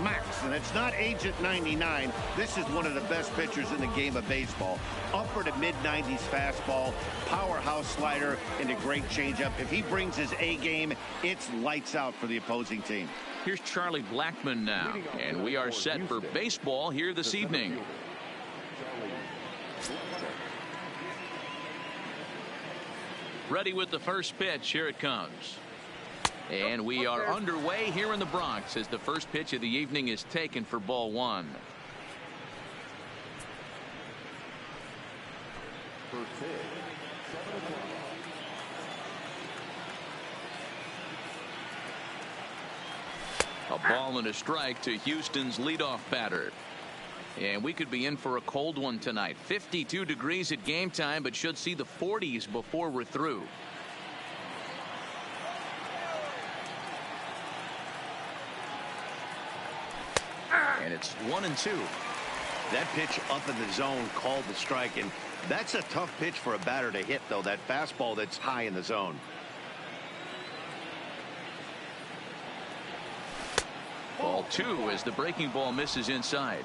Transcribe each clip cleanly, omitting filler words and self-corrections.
Max, and it's not Agent 99. This is one of the best pitchers in the game of baseball. Upper to mid-90s fastball, powerhouse slider, and a great changeup. If he brings his A game, it's lights out for the opposing team. Here's Charlie Blackmon now, and we are set for baseball here this evening. Ready with the first pitch. Here it comes. And we are underway here in the Bronx as the first pitch of the evening is taken for ball one. A ball and a strike to Houston's leadoff batter. And we could be in for a cold one tonight. 52 degrees at game time, but should see the 40s before we're through. And it's 1-2. That pitch up in the zone called the strike, and that's a tough pitch for a batter to hit, though, that fastball that's high in the zone. Ball two as the breaking ball misses inside.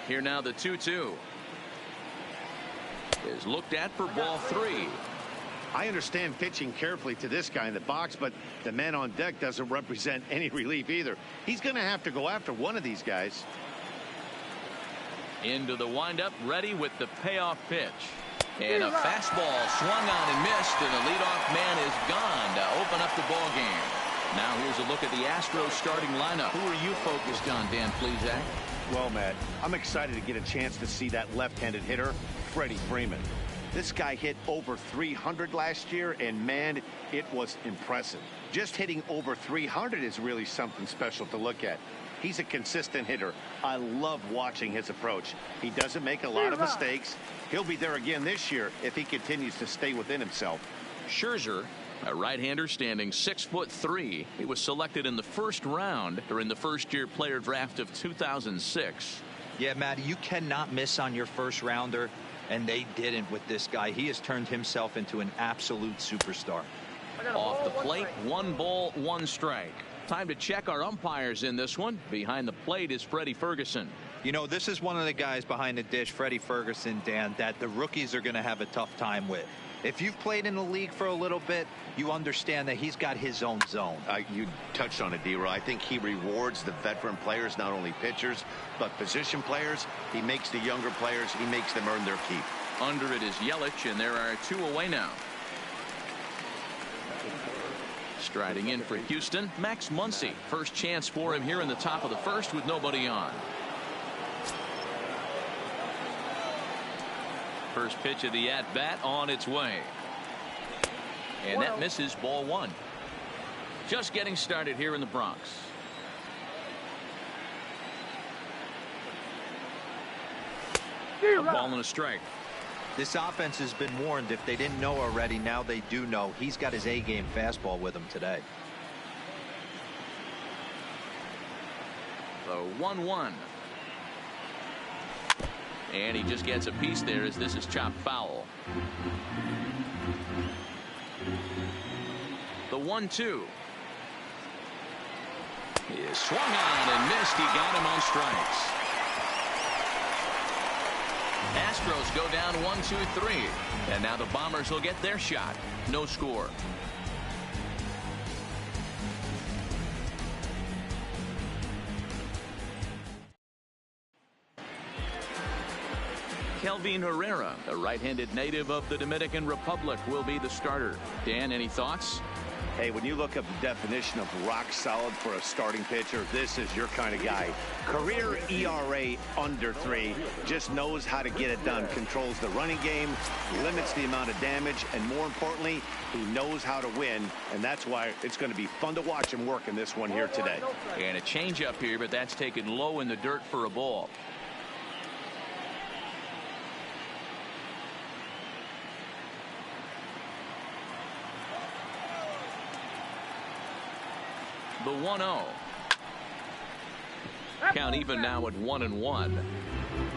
Here now the 2-2 is looked at for ball three. I understand pitching carefully to this guy in the box, but the man on deck doesn't represent any relief either. He's going to have to go after one of these guys. Into the windup, ready with the payoff pitch. And a fastball swung on and missed, and the leadoff man is gone to open up the ball game. Now here's a look at the Astros starting lineup. Who are you focused on, Dan Plesac? Well, Matt, I'm excited to get a chance to see that left-handed hitter, Freddie Freeman. This guy hit over 300 last year, and man, it was impressive. Just hitting over 300 is really something special to look at. He's a consistent hitter. I love watching his approach. He doesn't make a lot of mistakes. He'll be there again this year if he continues to stay within himself. Scherzer, a right-hander standing 6'3". He was selected in the first round during the first-year player draft of 2006. Yeah, Matt, you cannot miss on your first rounder, and they didn't with this guy. He has turned himself into an absolute superstar. Off the plate, 1 ball, 1 strike. Time to check our umpires in this one. Behind the plate is Freddie Ferguson. You know, this is one of the guys behind the dish, Freddie Ferguson, Dan, that the rookies are going to have a tough time with. If you've played in the league for a little bit, you understand that he's got his own zone. You touched on it, D-Roy. I think he rewards the veteran players, not only pitchers, but position players. He makes the younger players, he makes them earn their keep. Under it is Yelich, and there are 2 away now. Striding in for Houston, Max Muncy. First chance for him here in the top of the first with nobody on. First pitch of the at-bat on its way. And that misses, ball 1. Just getting started here in the Bronx. A ball and a strike. This offense has been warned. If they didn't know already, now they do know. He's got his A-game fastball with him today. The 1-1. And he just gets a piece there as this is chopped foul. The 1-2 is swung on and missed. He got him on strikes. Astros go down 1-2-3. And now the Bombers will get their shot. No score. Kelvin Herrera, the right-handed native of the Dominican Republic, will be the starter. Dan, any thoughts? Hey, when you look up the definition of rock solid for a starting pitcher, this is your kind of guy. Career ERA under 3, just knows how to get it done, controls the running game, limits the amount of damage, and more importantly, he knows how to win, and that's why it's going to be fun to watch him work in this one here today. And a changeup here, but that's taken low in the dirt for a ball. The 1-0. Count even now at 1-1.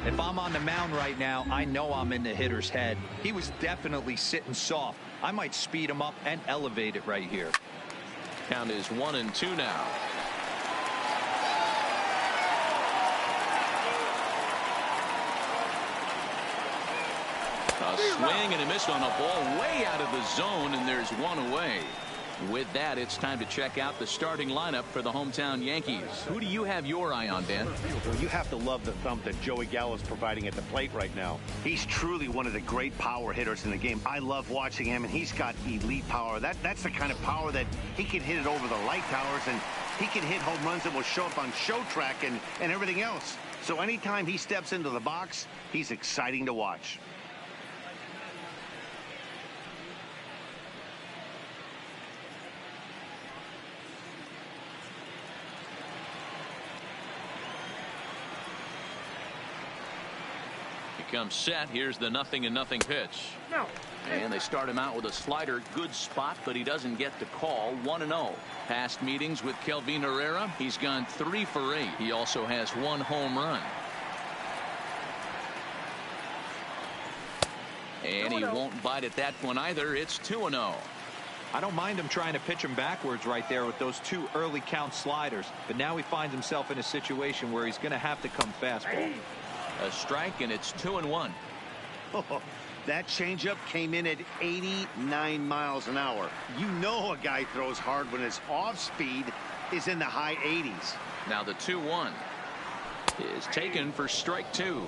If I'm on the mound right now, I know I'm in the hitter's head. He was definitely sitting soft. I might speed him up and elevate it right here. Count is 1-2 now. A swing and a miss on a ball way out of the zone, and there's one away. With that, it's time to check out the starting lineup for the hometown Yankees. Who do you have your eye on, Dan? Well, you have to love the thump that Joey Gallo's providing at the plate right now. He's truly one of the great power hitters in the game. I love watching him, and he's got elite power. That's the kind of power that he can hit it over the light towers, and he can hit home runs that will show up on Show Track and everything else. So anytime he steps into the box, he's exciting to watch. Comes set. Here's the 0-0 pitch. No. And they start him out with a slider. Good spot, but he doesn't get the call. 1-0. Past meetings with Kelvin Herrera, he's gone 3 for 8. He also has 1 home run. And he won't bite at that one either. It's 2-0. I don't mind him trying to pitch him backwards right there with those 2 early count sliders, but now he finds himself in a situation where he's going to have to come fastball. A strike, and it's 2-1. Oh, that changeup came in at 89 miles an hour. You know a guy throws hard when his off speed is in the high 80s. Now the 2-1 is taken for strike 2.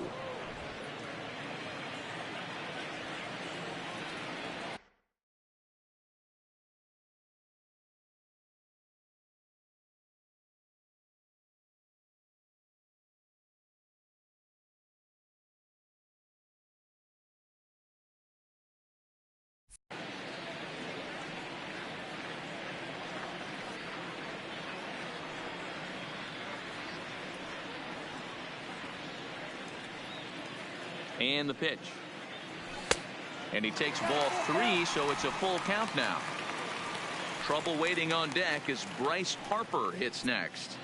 And the pitch. And he takes ball 3, so it's a full count now. Trouble waiting on deck as Bryce Harper hits next.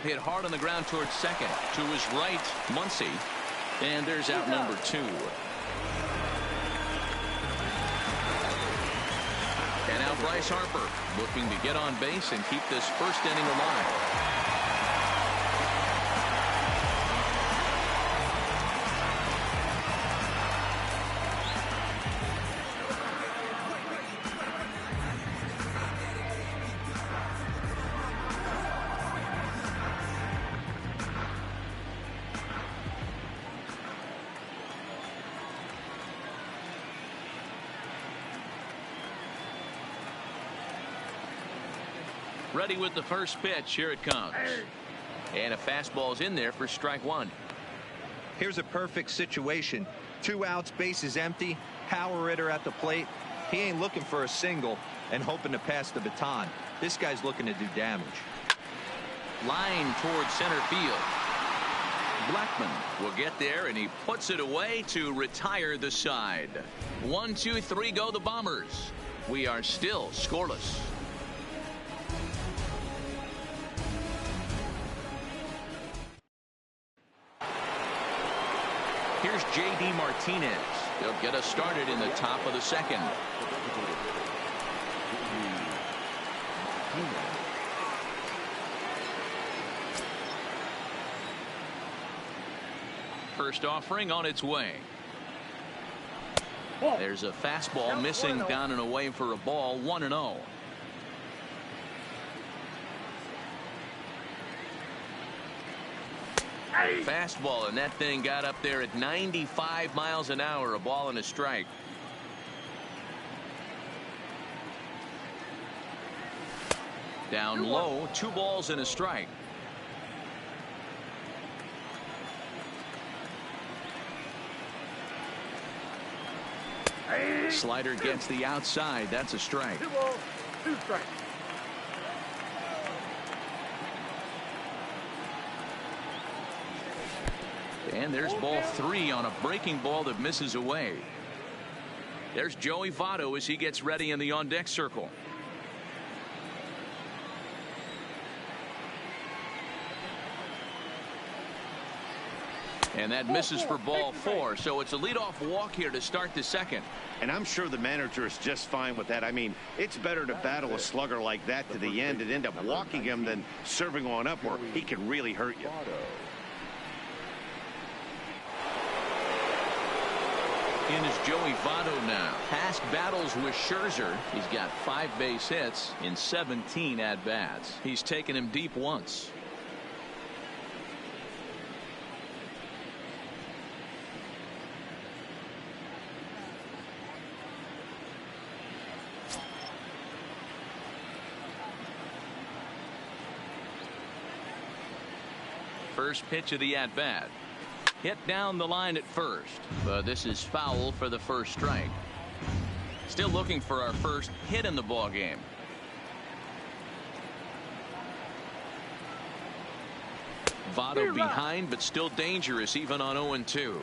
Hit hard on the ground towards second. To his right, Muncy. And there's out number 2. And now Bryce Harper looking to get on base and keep this first inning alive. Ready with the first pitch. Here it comes. And a fastball's in there for strike 1. Here's a perfect situation. 2 outs, bases empty, power hitter at the plate. He ain't looking for a single and hoping to pass the baton. This guy's looking to do damage. Line towards center field. Blackman will get there, and he puts it away to retire the side. 1, 2, 3 go the Bombers. We are still scoreless. Here's J.D. Martinez. He'll get us started in the top of the second. First offering on its way. There's a fastball missing down and away for a ball. 1-0. Fastball, and that thing got up there at 95 miles an hour. A ball and a strike. Down low, 2 balls and a strike. Slider gets the outside. That's a strike. 2 balls, 2 strikes. And there's ball 3 on a breaking ball that misses away. There's Joey Votto as he gets ready in the on-deck circle. And that misses for ball 4, so it's a leadoff walk here to start the second. And I'm sure the manager is just fine with that. I mean, it's better to battle a slugger like that to the end and end up walking him than serving on up where he can really hurt you. In is Joey Votto now. Past battles with Scherzer. He's got 5 base hits in 17 at-bats. He's taken him deep once. First pitch of the at-bat. Hit down the line at first, but this is foul for the first strike. Still looking for our first hit in the ball game. Votto behind, but still dangerous even on 0-2.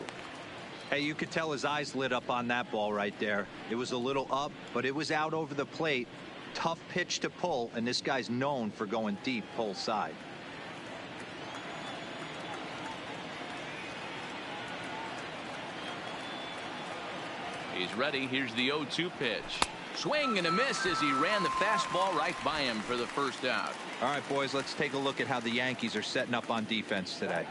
Hey, you could tell his eyes lit up on that ball right there. It was a little up, but it was out over the plate. Tough pitch to pull, and this guy's known for going deep pull side. He's ready. Here's the 0-2 pitch. Swing and a miss as he ran the fastball right by him for the first out. All right, boys, let's take a look at how the Yankees are setting up on defense today.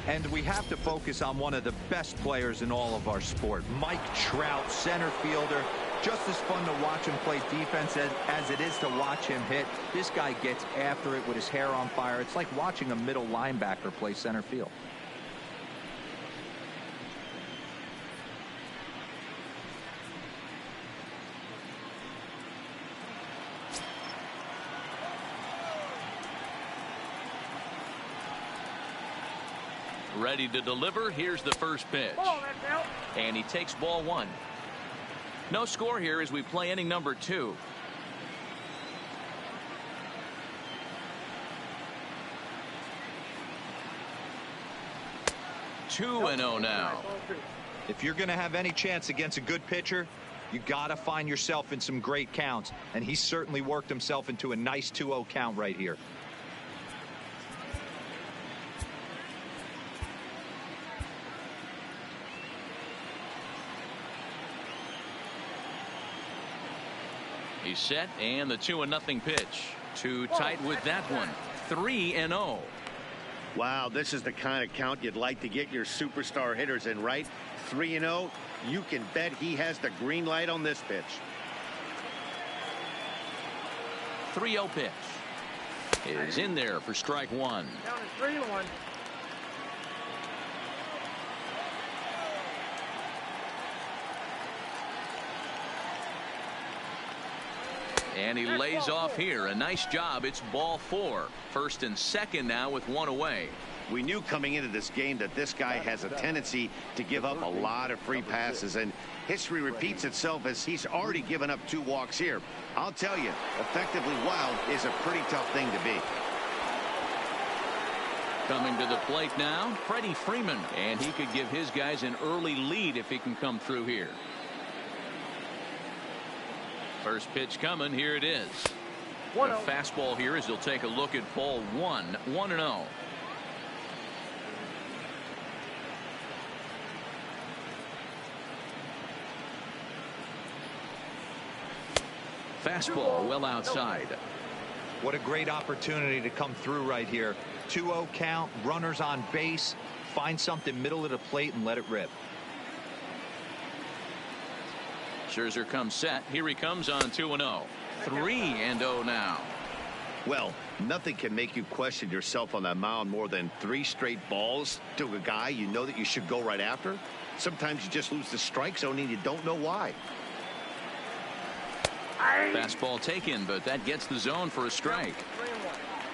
And we have to focus on one of the best players in all of our sport, Mike Trout, center fielder. Just as fun to watch him play defense as it is to watch him hit. This guy gets after it with his hair on fire. It's like watching a middle linebacker play center field. Ready to deliver. Here's the first pitch. And he takes ball 1. No score here as we play inning number 2. Two and 0 now. If you're going to have any chance against a good pitcher, you got to find yourself in some great counts. And he certainly worked himself into a nice 2-0 count right here. He's set, and the 2-0 pitch. Too tight with that one. 3-0. Wow, this is the kind of count you'd like to get your superstar hitters in, right? 3-0. You can bet he has the green light on this pitch. 3-0 pitch is in there for strike 1. Down to 3-1. And he lays off here. A nice job. It's ball 4. First and second now with 1 away. We knew coming into this game that this guy has a tendency to give up a lot of free passes, and history repeats itself as he's already given up 2 walks here. I'll tell you, effectively wild is a pretty tough thing to be. Coming to the plate now, Freddie Freeman, and he could give his guys an early lead if he can come through here. First pitch coming. Here it is. The fastball here as he'll take a look at ball 1. 1-0. Fastball well outside. What a great opportunity to come through right here. 2-0 count, runners on base. Find something middle of the plate and let it rip. Scherzer comes set. Here he comes on 2-0. 3-0 now. Well, nothing can make you question yourself on that mound more than 3 straight balls to a guy you know that you should go right after. Sometimes you just lose the strike zone and you don't know why. Fastball taken, but that gets the zone for a strike.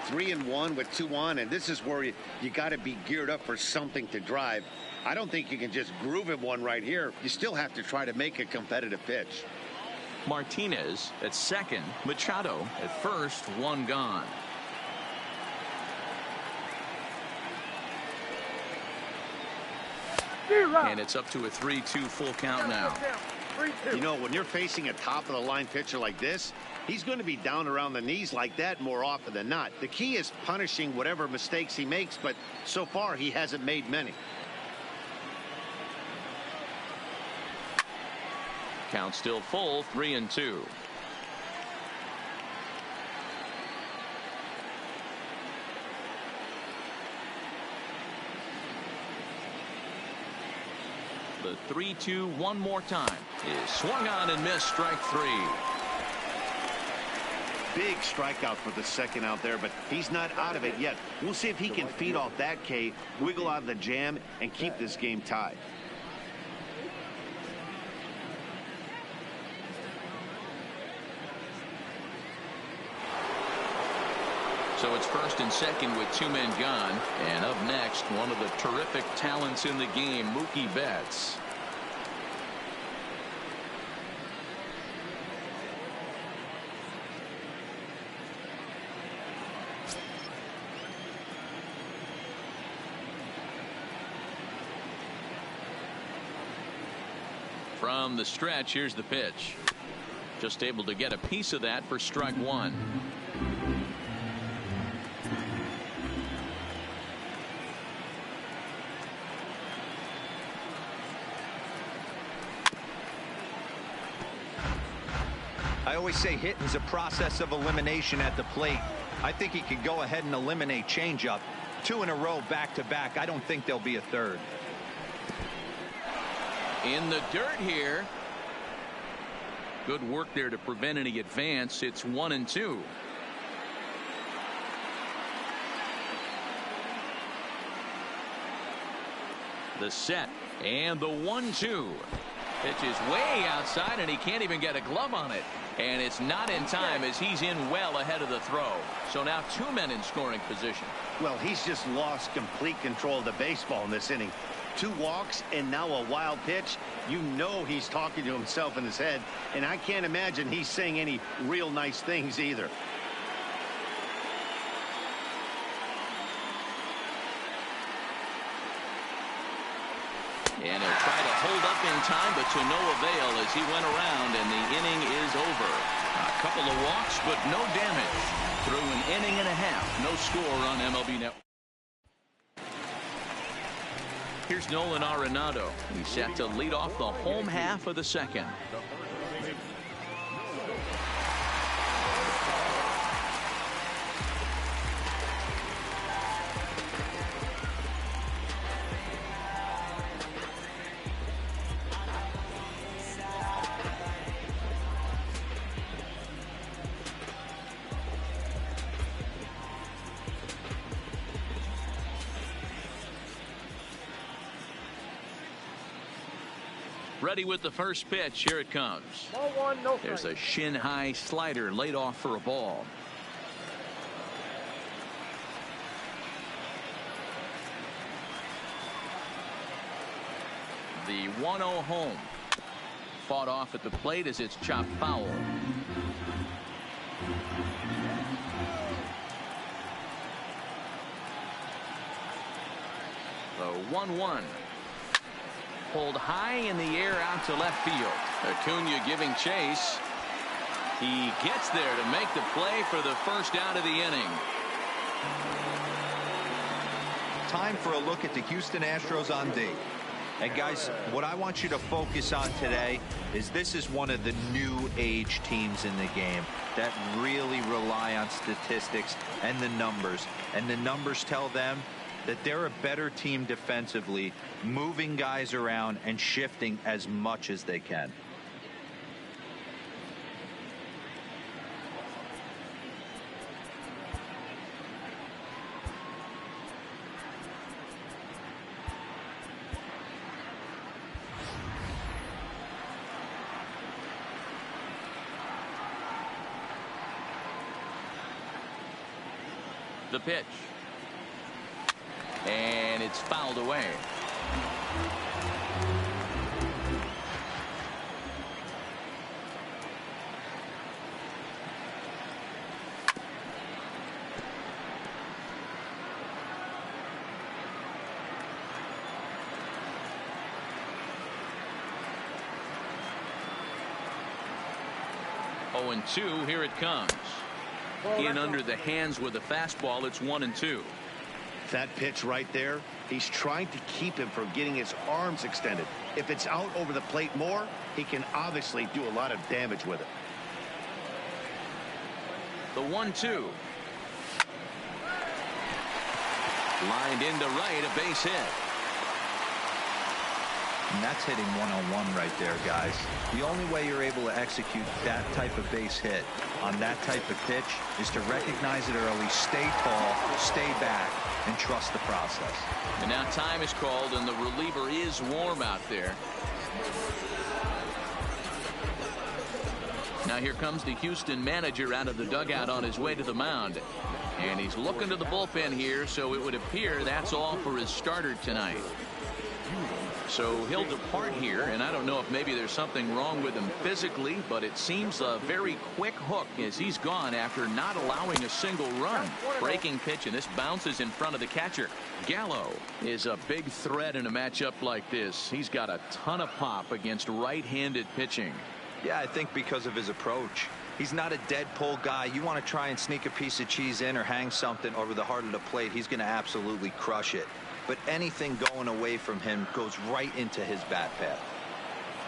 3-1 with 2 on, and this is where you got to be geared up for something to drive. I don't think you can just groove him one right here. You still have to try to make a competitive pitch. Martinez at second. Machado at first. 1 gone. And it's up to a 3-2 full count now. You know, when you're facing a top-of-the-line pitcher like this, he's going to be down around the knees like that more often than not. The key is punishing whatever mistakes he makes, but so far he hasn't made many. Count still full, 3-2. The 3-2 one more time is swung on and missed, strike 3. Big strikeout for the second out there, but he's not out of it yet. We'll see if he can feed off that K, wiggle out of the jam, and keep this game tied. So it's first and second with 2 men gone. And up next, one of the terrific talents in the game, Mookie Betts. From the stretch, here's the pitch. Just able to get a piece of that for strike 1. I always say hitting's a process of elimination at the plate. I think he could go ahead and eliminate changeup. 2 in a row back to back. I don't think there'll be a third. In the dirt here. Good work there to prevent any advance. It's 1-2. The set and the 1-2. Pitch is way outside and he can't even get a glove on it. And it's not in time as he's in well ahead of the throw. So now 2 men in scoring position. Well, he's just lost complete control of the baseball in this inning. 2 walks and now a wild pitch. You know he's talking to himself in his head, and I can't imagine he's saying any real nice things either. And he'll try to hold up in time, but to no avail as he went around, and the inning is over. A couple of walks, but no damage. Through an inning and a half, no score on MLB Network. Here's Nolan Arenado. He's set to lead off the home half of the second. Ready with the first pitch. Here it comes. Ball 1, no There's a shin high slider laid off for a ball. The 1-0 home. Fought off at the plate as it's chopped foul. The 1-1. Pulled high in the air out to left field. Acuna giving chase. He gets there to make the play for the first out of the inning. Time for a look at the Houston Astros on D. And guys, what I want you to focus on today is this is one of the new age teams in the game that really rely on statistics and the numbers. And the numbers tell them that they're a better team defensively, moving guys around and shifting as much as they can. The pitch. And it's fouled away. 0-2. Here it comes. In under the hands with a fastball. It's 1-2. That pitch right there, he's trying to keep him from getting his arms extended. If it's out over the plate more, he can obviously do a lot of damage with it. The 1-2. Lined into right, a base hit. And that's hitting one-on-one right there, guys. The only way you're able to execute that type of base hit on that type of pitch is to recognize it early, stay tall, stay back, and trust the process. And now time is called, and the reliever is warm out there. Now here comes the Houston manager out of the dugout on his way to the mound. And he's looking to the bullpen here, so it would appear that's all for his starter tonight. So he'll depart here, and I don't know if maybe there's something wrong with him physically, but it seems a very quick hook as he's gone after not allowing a single run. Breaking pitch, and this bounces in front of the catcher. Gallo is a big threat in a matchup like this. He's got a ton of pop against right-handed pitching. Yeah, I think because of his approach. He's not a dead pull guy. You want to try and sneak a piece of cheese in or hang something over the heart of the plate, he's going to absolutely crush it. But anything going away from him goes right into his bat path.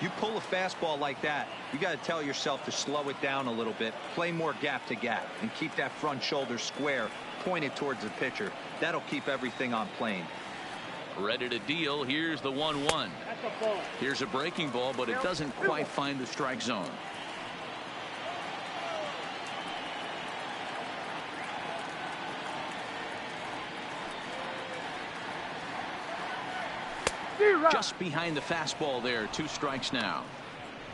You pull a fastball like that, you got to tell yourself to slow it down a little bit, play more gap to gap, and keep that front shoulder square pointed towards the pitcher. That'll keep everything on plane. Ready to deal. Here's the 1-1. Here's a breaking ball, but it doesn't quite find the strike zone. Just behind the fastball there. 2 strikes now.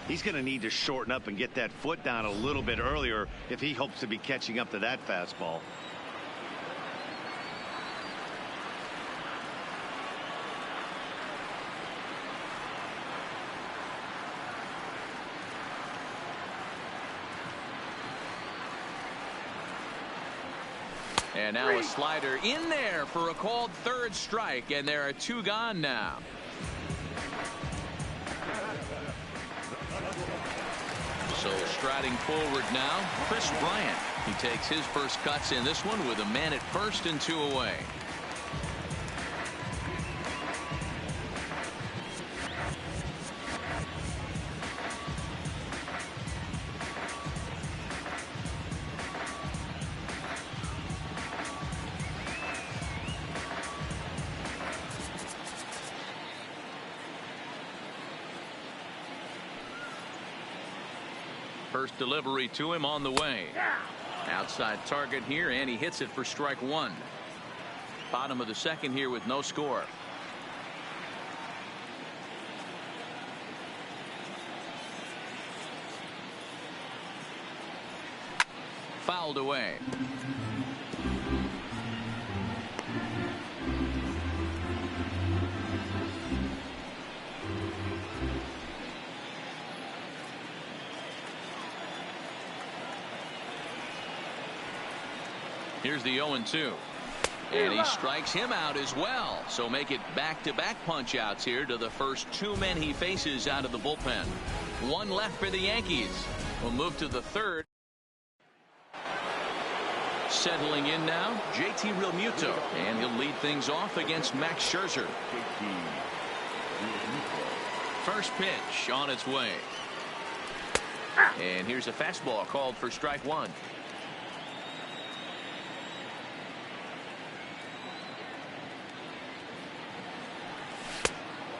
He's going to need to shorten up and get that foot down a little bit earlier if he hopes to be catching up to that fastball. And now a slider in there for a called 3rd strike, and there are 2 gone now. So striding forward now, Chris Bryant. He takes his first cuts in this one with a man at first and 2 away. First delivery to him on the way. Outside target here, and he hits it for strike 1. Bottom of the 2nd here with no score. Fouled away. Here's the 0-2. And he strikes him out as well. So make it back-to-back punch-outs here to the first 2 men he faces out of the bullpen. 1 left for the Yankees. We'll move to the 3rd. Settling in now, JT Realmuto. And he'll lead things off against Max Scherzer. First pitch on its way. And here's a fastball called for strike 1.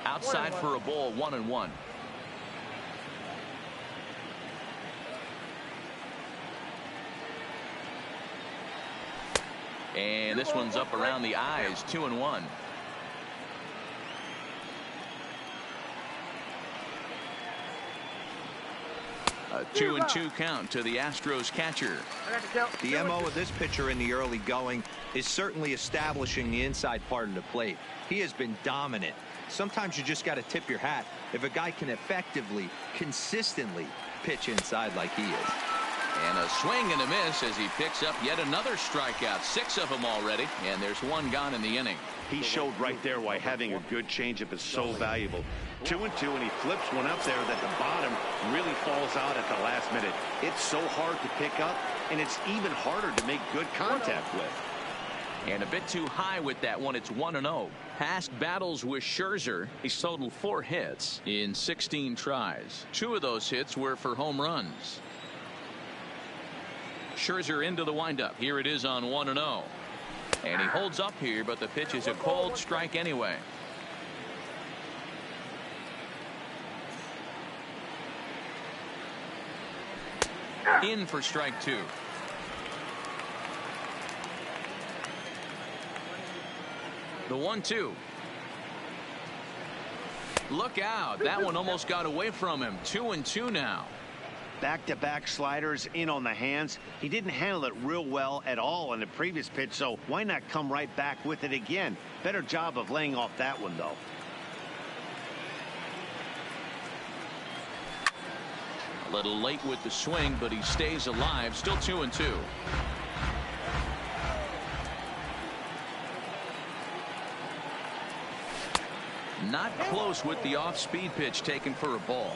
Outside for a ball, 1-1. And this one's up around the eyes, 2-1. A 2-2 count to the Astros catcher. The MO of this pitcher in the early going is certainly establishing the inside part of the plate. He has been dominant. Sometimes you just got to tip your hat if a guy can effectively, consistently pitch inside like he is. And a swing and a miss as he picks up yet another strikeout. 6 of them already, and there's 1 gone in the inning. He showed right there why having a good changeup is so valuable. 2-2, and he flips one up there that the bottom really falls out at the last minute. It's so hard to pick up, and it's even harder to make good contact with. And a bit too high with that one. It's 1-0. Past battles with Scherzer, he's totaled 4 hits in 16 tries. 2 of those hits were for home runs. Scherzer into the windup. Here it is on 1-0. And he holds up here, but the pitch is a cold strike anyway. In for strike 2. The 1-2. Look out. That one almost got away from him. 2-2 now. Back-to-back sliders in on the hands. He didn't handle it real well at all on the previous pitch, so why not come right back with it again? Better job of laying off that one, though. A little late with the swing, but he stays alive. Still 2-2. Not close with the off-speed pitch taken for a ball.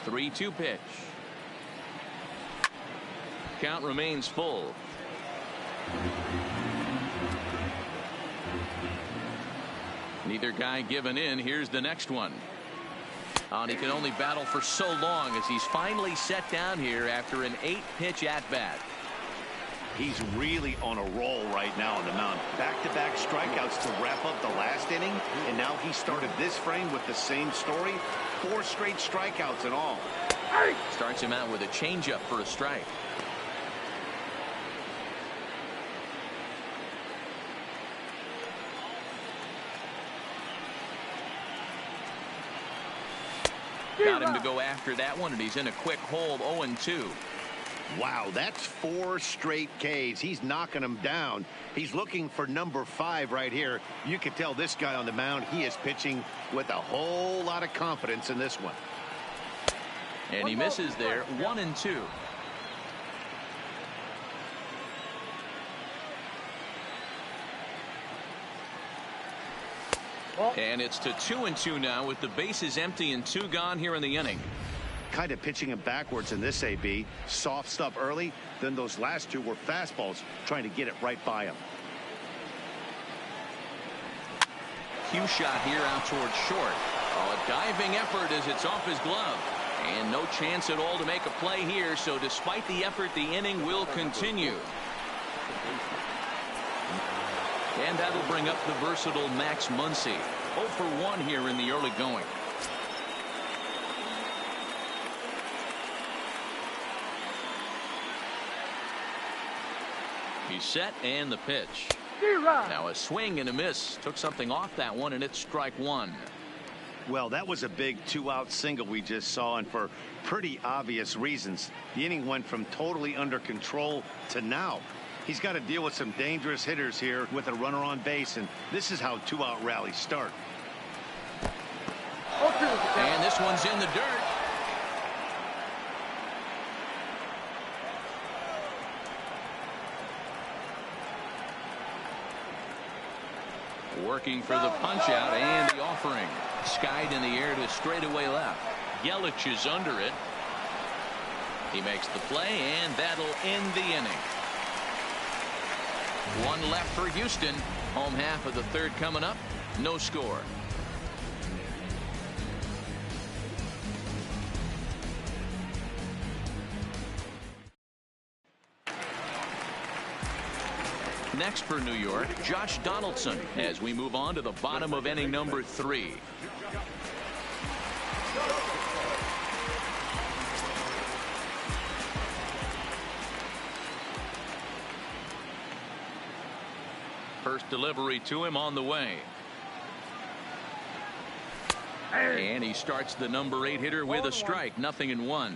3-2 pitch. Count remains full. Neither guy giving in. Here's the next one. And he can only battle for so long as he's finally set down here after an 8-pitch at-bat. He's really on a roll right now on the mound. Back-to-back strikeouts to wrap up the last inning, and now he started this frame with the same story. 4 straight strikeouts in all. Starts him out with a changeup for a strike. Got him to go after that one, and he's in a quick hold. 0-2. Wow, that's 4 straight Ks. He's knocking them down. He's looking for number 5 right here. You can tell this guy on the mound, he is pitching with a whole lot of confidence in this one. And he misses there. 1-2. And it's to 2-2 now with the bases empty and 2 gone here in the inning. Kind of pitching him backwards in this AB. Soft stuff early, then those last 2 were fastballs, trying to get it right by him. Cue shot here out towards short. Oh, a diving effort as it's off his glove. And no chance at all to make a play here, so despite the effort, the inning will continue. And that'll bring up the versatile Max Muncy. 0 for 1 here in the early going. He's set, and the pitch. Now a swing and a miss. Took something off that one, and it's strike 1. Well, that was a big 2-out single we just saw, and for pretty obvious reasons. The inning went from totally under control to now. He's got to deal with some dangerous hitters here with a runner on base, and this is how 2-out rallies start. And this one's in the dirt. Working for the punch out and the offering. Skied in the air to straightaway left. Yelich is under it. He makes the play, and that'll end the inning. 1 left for Houston. Home half of the 3rd coming up. No score. Next for New York, Josh Donaldson, as we move on to the bottom of inning number 3. First delivery to him on the way. And he starts the number 8 hitter with a strike. 0-1.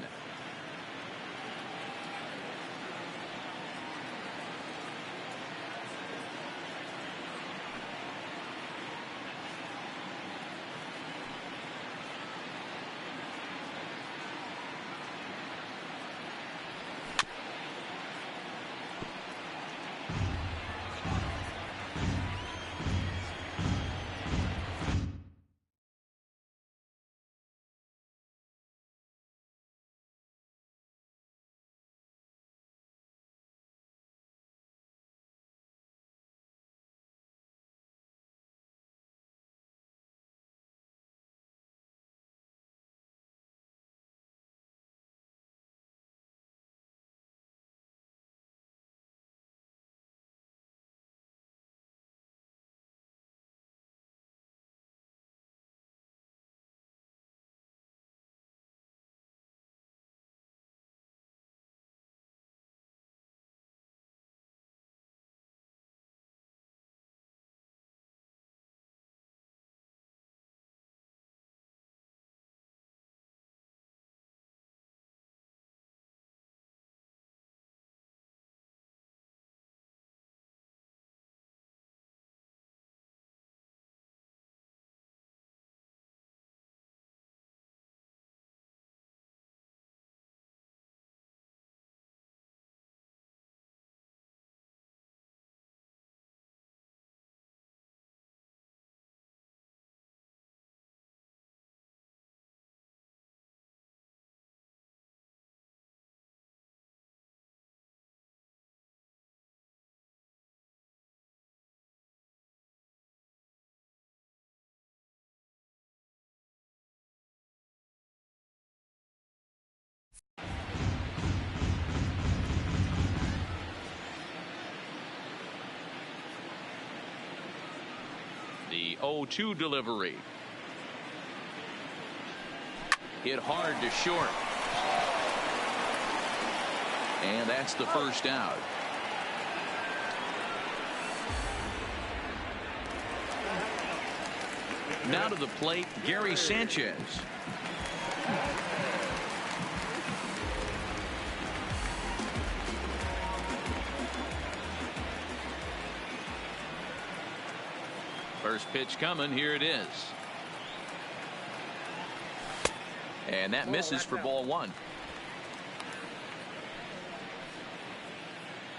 The 0-2 delivery. Hit hard to short. And that's the first out. Now to the plate, Gary Sanchez. First pitch coming. Here it is. And that misses for ball one.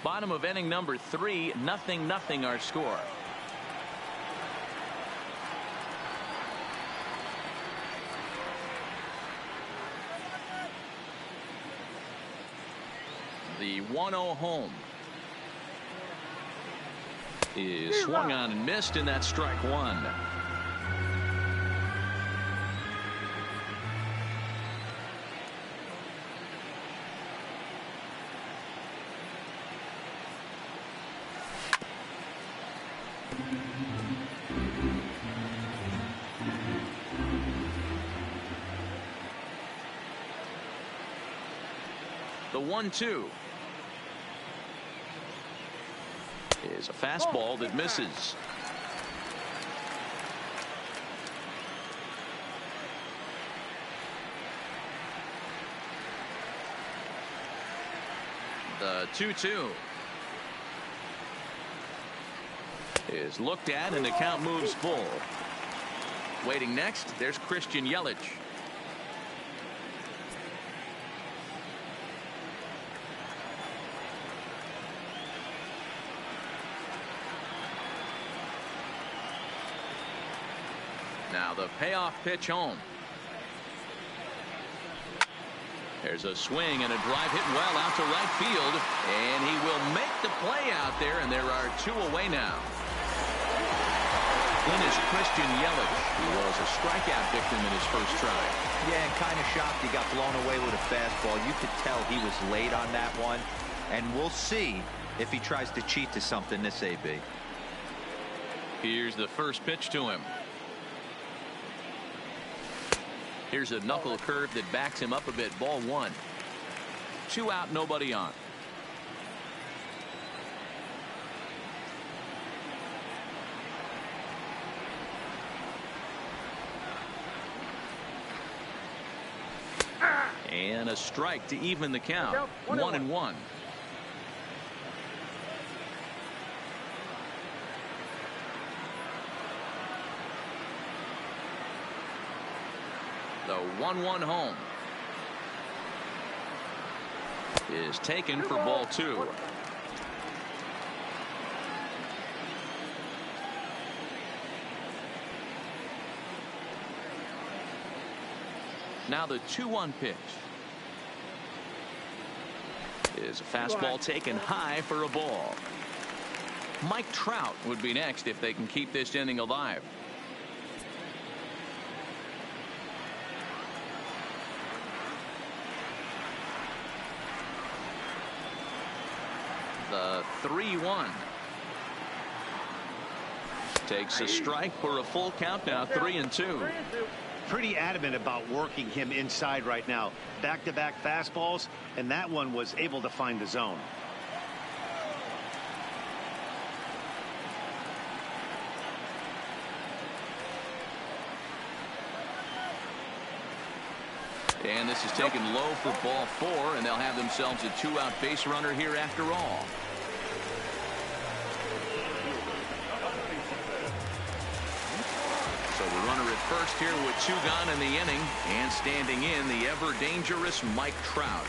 Bottom of inning number 3, 0-0 our score. The 1-0 home is swung on and missed, and that's strike one. The 1-2 is a fastball that misses. The 2-2 is looked at, and the count moves full. Waiting next, there's Christian Yelich. Now the payoff pitch home. There's a swing and a drive hit well out to right field, and he will make the play out there, and there are 2 away now. In is Christian Yelich, who was a strikeout victim in his first try. Yeah, and kind of shocked he got blown away with a fastball. You could tell he was late on that one, and we'll see if he tries to cheat to something this AB. Here's the first pitch to him. Here's a knuckle curve that backs him up a bit. Ball one. 2 out, nobody on. And a strike to even the count. 1-1. The 1-1 home is taken for ball 2. Now the 2-1 pitch is a fastball taken high for a ball. Mike Trout would be next if they can keep this inning alive. The 3-1 takes a strike for a full count now. 3-2. Pretty adamant about working him inside right now. Back-to-back fastballs, and that one was able to find the zone. And this is taken low for ball 4, and they'll have themselves a 2-out base runner here after all. So the runner at first here with 2 gone in the inning, and standing in the ever dangerous Mike Trout.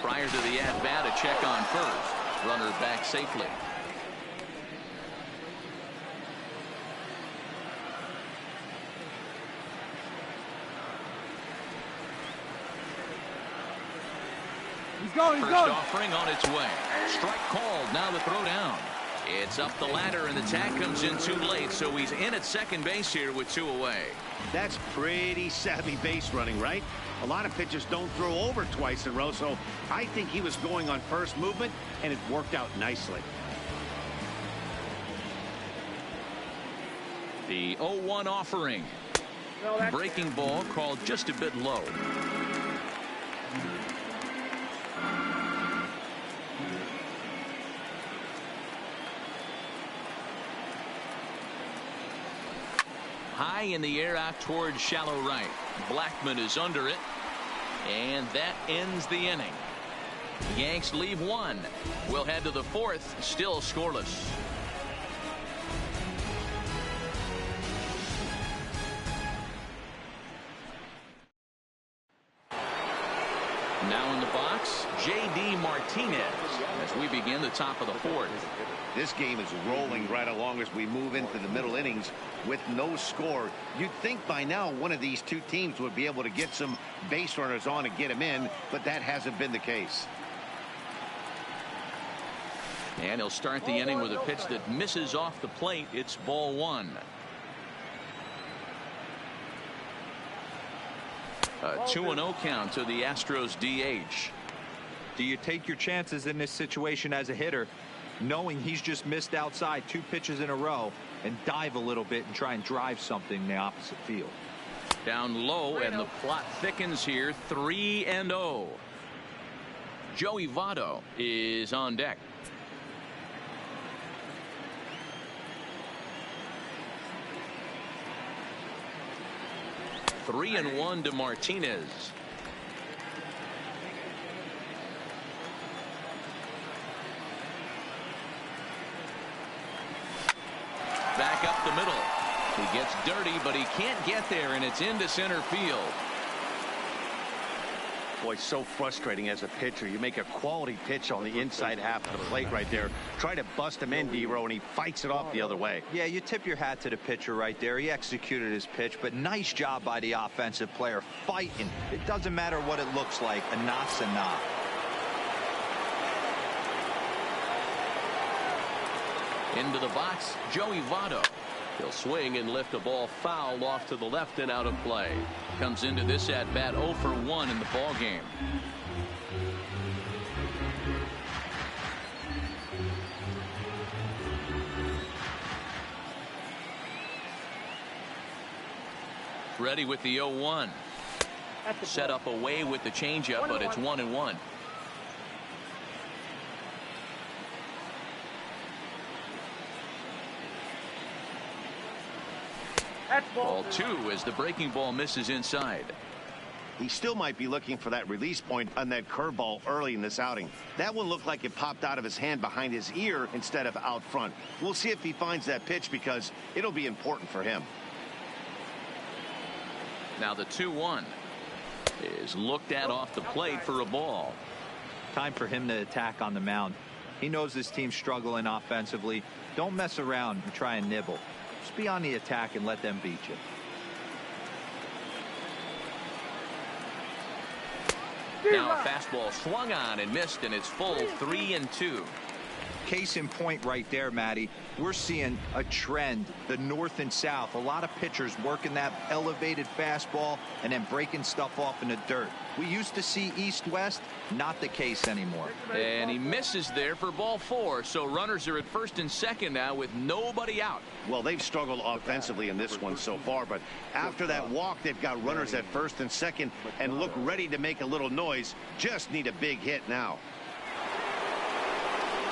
Prior to the at-bat, a check on first. Runner back safely. First offering on its way. Strike called. Now the throw down. It's up the ladder, and the tag comes in too late, so he's in at second base here with 2 away. That's pretty savvy base running, right? A lot of pitchers don't throw over twice in a row, so I think he was going on first movement, and it worked out nicely. The 0-1 offering. Breaking ball called just a bit low. High in the air out towards shallow right. Blackman is under it, and that ends the inning. Yanks leave 1. We'll head to the 4th, still scoreless. Now in the box, J.D. Martinez as we begin the top of the 4th. This game is rolling right along as we move into the middle innings with no score. You'd think by now one of these two teams would be able to get some base runners on and get them in, but that hasn't been the case. And he'll start the inning with a pitch that misses off the plate. It's ball 1. A 2-0 count to the Astros DH. Do you take your chances in this situation as a hitter, knowing he's just missed outside 2 pitches in a row, and dive a little bit and try and drive something in the opposite field? Down low, and the plot thickens here. 3-0. Joey Votto is on deck. Three and 1 to Martinez. Back up the middle. He gets dirty, but he can't get there, and it's into center field. Boy, so frustrating as a pitcher. You make a quality pitch on the inside half of the plate right there. Try to bust him in, D-Row, and he fights it off the other way. Yeah, you tip your hat to the pitcher right there. He executed his pitch, but nice job by the offensive player fighting. It doesn't matter what it looks like. A knock's a knock. Into the box, Joey Votto. He'll swing and lift a ball foul off to the left and out of play. Comes into this at bat 0 for 1 in the ball game. Ready with the 0-1. Set up away with the changeup, but it's 1-1. Ball 2 as the breaking ball misses inside. He still might be looking for that release point on that curveball early in this outing. That one looked like it popped out of his hand behind his ear instead of out front. We'll see if he finds that pitch because it'll be important for him. Now the 2-1 is looked at off the plate for a ball. Time for him to attack on the mound. He knows his team's struggling offensively. Don't mess around and try and nibble. Just be on the attack and let them beat you. Now a fastball swung on and missed, and it's full 3-2. Case in point right there, Matty. We're seeing a trend, the north and south. A lot of pitchers working that elevated fastball and then breaking stuff off in the dirt. We used to see east-west, not the case anymore. And he misses there for ball 4, so runners are at first and second now with nobody out. Well, they've struggled offensively in this one so far, but after that walk, they've got runners at first and second and look ready to make a little noise. Just need a big hit now.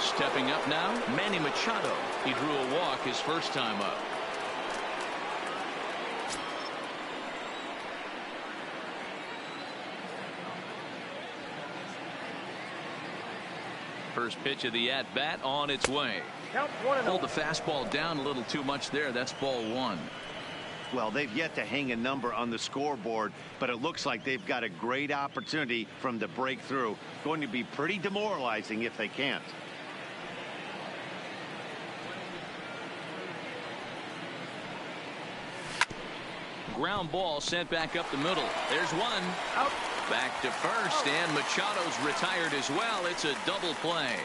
Stepping up now, Manny Machado. He drew a walk his first time up. First pitch of the at-bat on its way. Pulled the fastball down a little too much there. That's ball 1. Well, they've yet to hang a number on the scoreboard, but it looks like they've got a great opportunity from the breakthrough. Going to be pretty demoralizing if they can't. Ground ball sent back up the middle. There's one. Out. Back to first, and Machado's retired as well. It's a double play.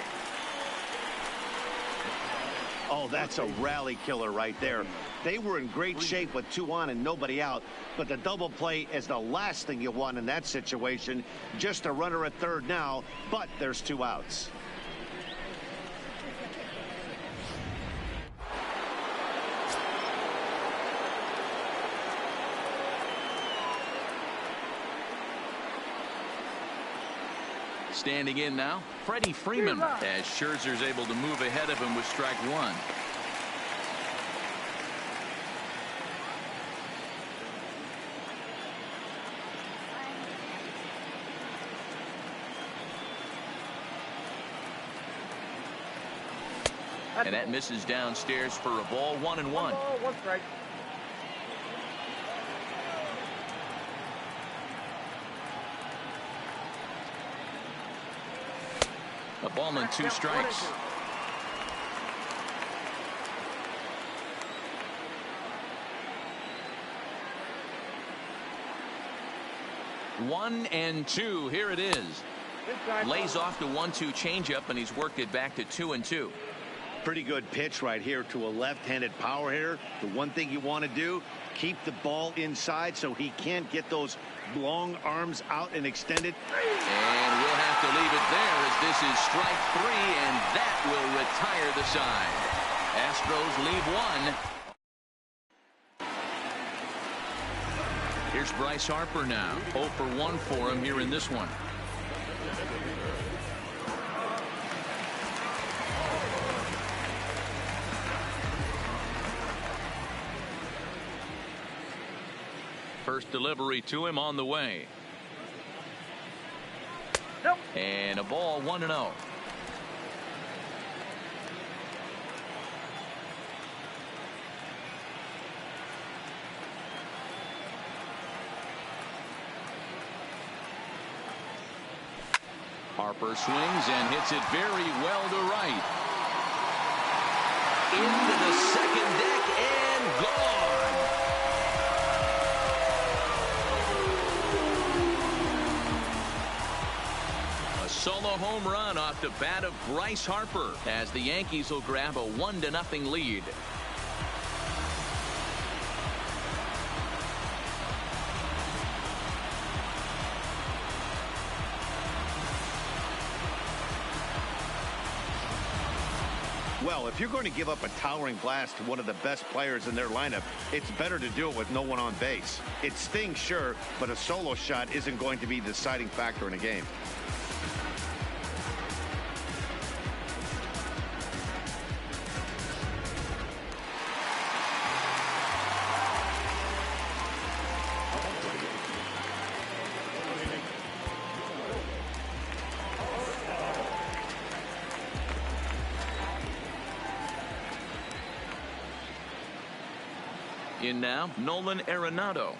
Oh, that's a rally killer right there. They were in great shape with 2 on and nobody out, but the double play is the last thing you want in that situation. Just a runner at third now, but there's 2 outs. Standing in now, Freddie Freeman, as Scherzer's able to move ahead of him with strike 1. And that misses downstairs for a ball, 1-1. 1 strike. A ball and 2 strikes. One and 2. Here it is. Lays off the 1-2 changeup, and he's worked it back to 2-2. Pretty good pitch right here to a left-handed power hitter. The one thing you want to do, keep the ball inside so he can't get those long arms out and extended. And we'll have to leave it there as this is strike 3, and that will retire the side. Astros leave 1. Here's Bryce Harper now. 0 for 1 for him here in this one. First delivery to him on the way. Nope. And a ball, 1-0. Harper swings and hits it very well to right. Into the second deck and gone. Solo home run off the bat of Bryce Harper as the Yankees will grab a 1-0 lead. Well, if you're going to give up a towering blast to one of the best players in their lineup, it's better to do it with no one on base. It stings, sure, but a solo shot isn't going to be the deciding factor in a game. In now, Nolan Arenado.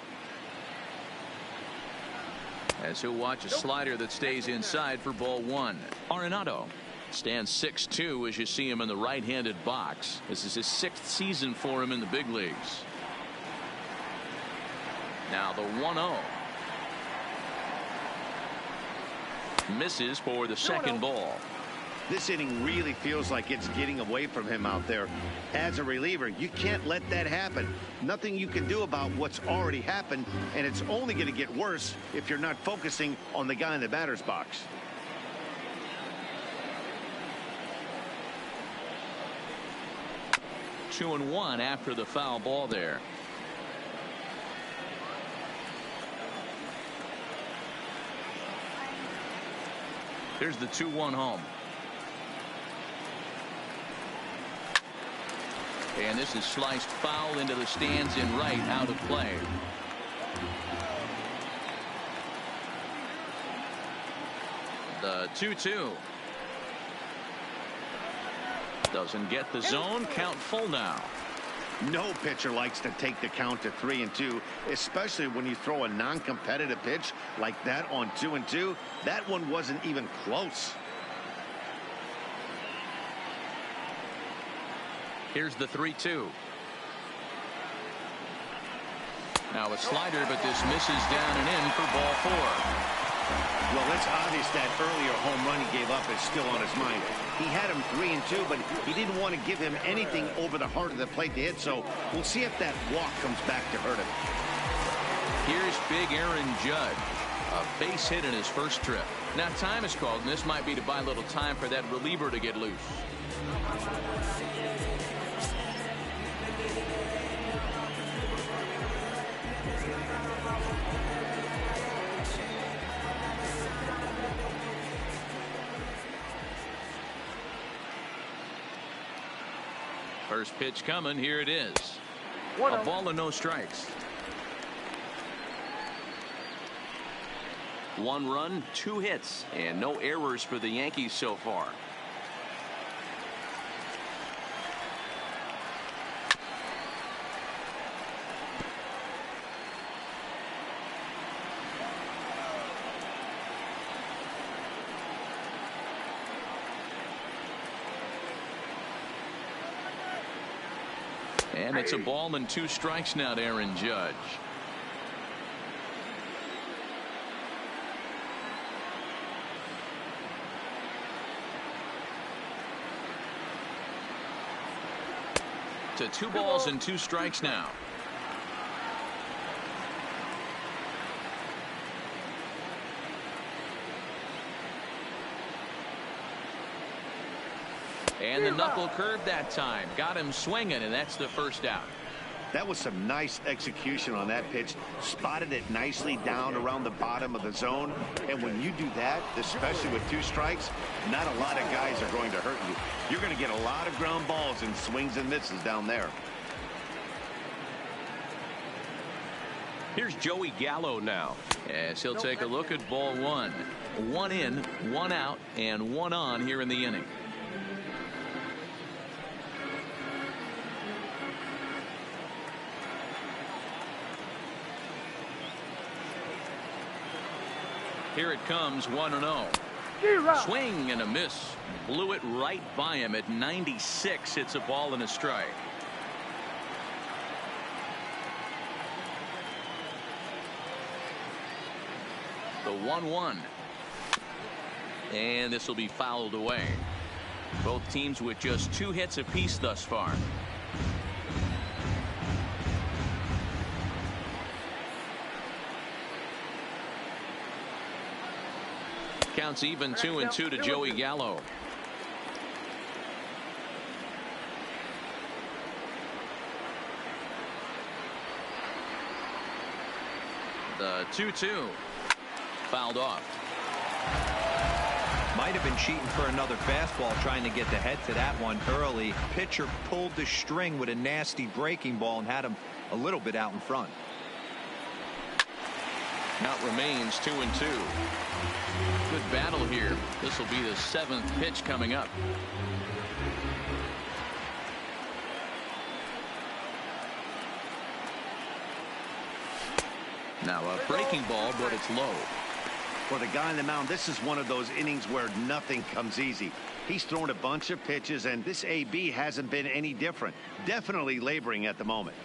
As he'll watch a slider that stays inside for ball 1. Arenado stands 6'2" as you see him in the right-handed box. This is his 6th season for him in the big leagues. Now the 1-0. Misses for the second ball. This inning really feels like it's getting away from him out there. As a reliever, you can't let that happen. Nothing you can do about what's already happened, and it's only going to get worse if you're not focusing on the guy in the batter's box. Two and 1 after the foul ball there. Here's the 2-1 home. And this is sliced foul into the stands in right, out of play. The 2-2. Doesn't get the zone. Count full now. No pitcher likes to take the count to 3-2, especially when you throw a non-competitive pitch like that on 2-2. That one wasn't even close. Here's the 3-2. Now a slider, but this misses down and in for ball 4. Well, it's obvious that earlier home run he gave up is still on his mind. He had him 3-2, but he didn't want to give him anything over the heart of the plate to hit, so we'll see if that walk comes back to hurt him. Here's big Aaron Judge. A base hit in his first trip. Now time is called, and this might be to buy a little time for that reliever to get loose. First pitch coming. Here it is. A ball and no strikes. 1 run, 2 hits, and no errors for the Yankees so far. And it's a ball and 2 strikes now to Aaron Judge. To 2 balls and 2 strikes now. And the knuckle curve that time. Got him swinging, and that's the first out. That was some nice execution on that pitch. Spotted it nicely down around the bottom of the zone. And when you do that, especially with 2 strikes, not a lot of guys are going to hurt you. You're going to get a lot of ground balls and swings and misses down there. Here's Joey Gallo now, as he'll take a look at ball 1. 1 in, 1 out, and 1 on here in the inning. Here it comes, 1-0. Swing and a miss. Blew it right by him at 96. It's a ball and a strike. The 1-1. And this will be fouled away. Both teams with just 2 hits apiece thus far. Counts even 2-2 to Joey Gallo. The 2-2 fouled off. Might have been cheating for another fastball, trying to get the head to that one early. Pitcher pulled the string with a nasty breaking ball and had him a little bit out in front. Count remains 2-2. Good battle here. This will be the 7th pitch coming up. Now a breaking ball, but it's low. For the guy on the mound, this is one of those innings where nothing comes easy. He's thrown a bunch of pitches, and this AB hasn't been any different. Definitely laboring at the moment.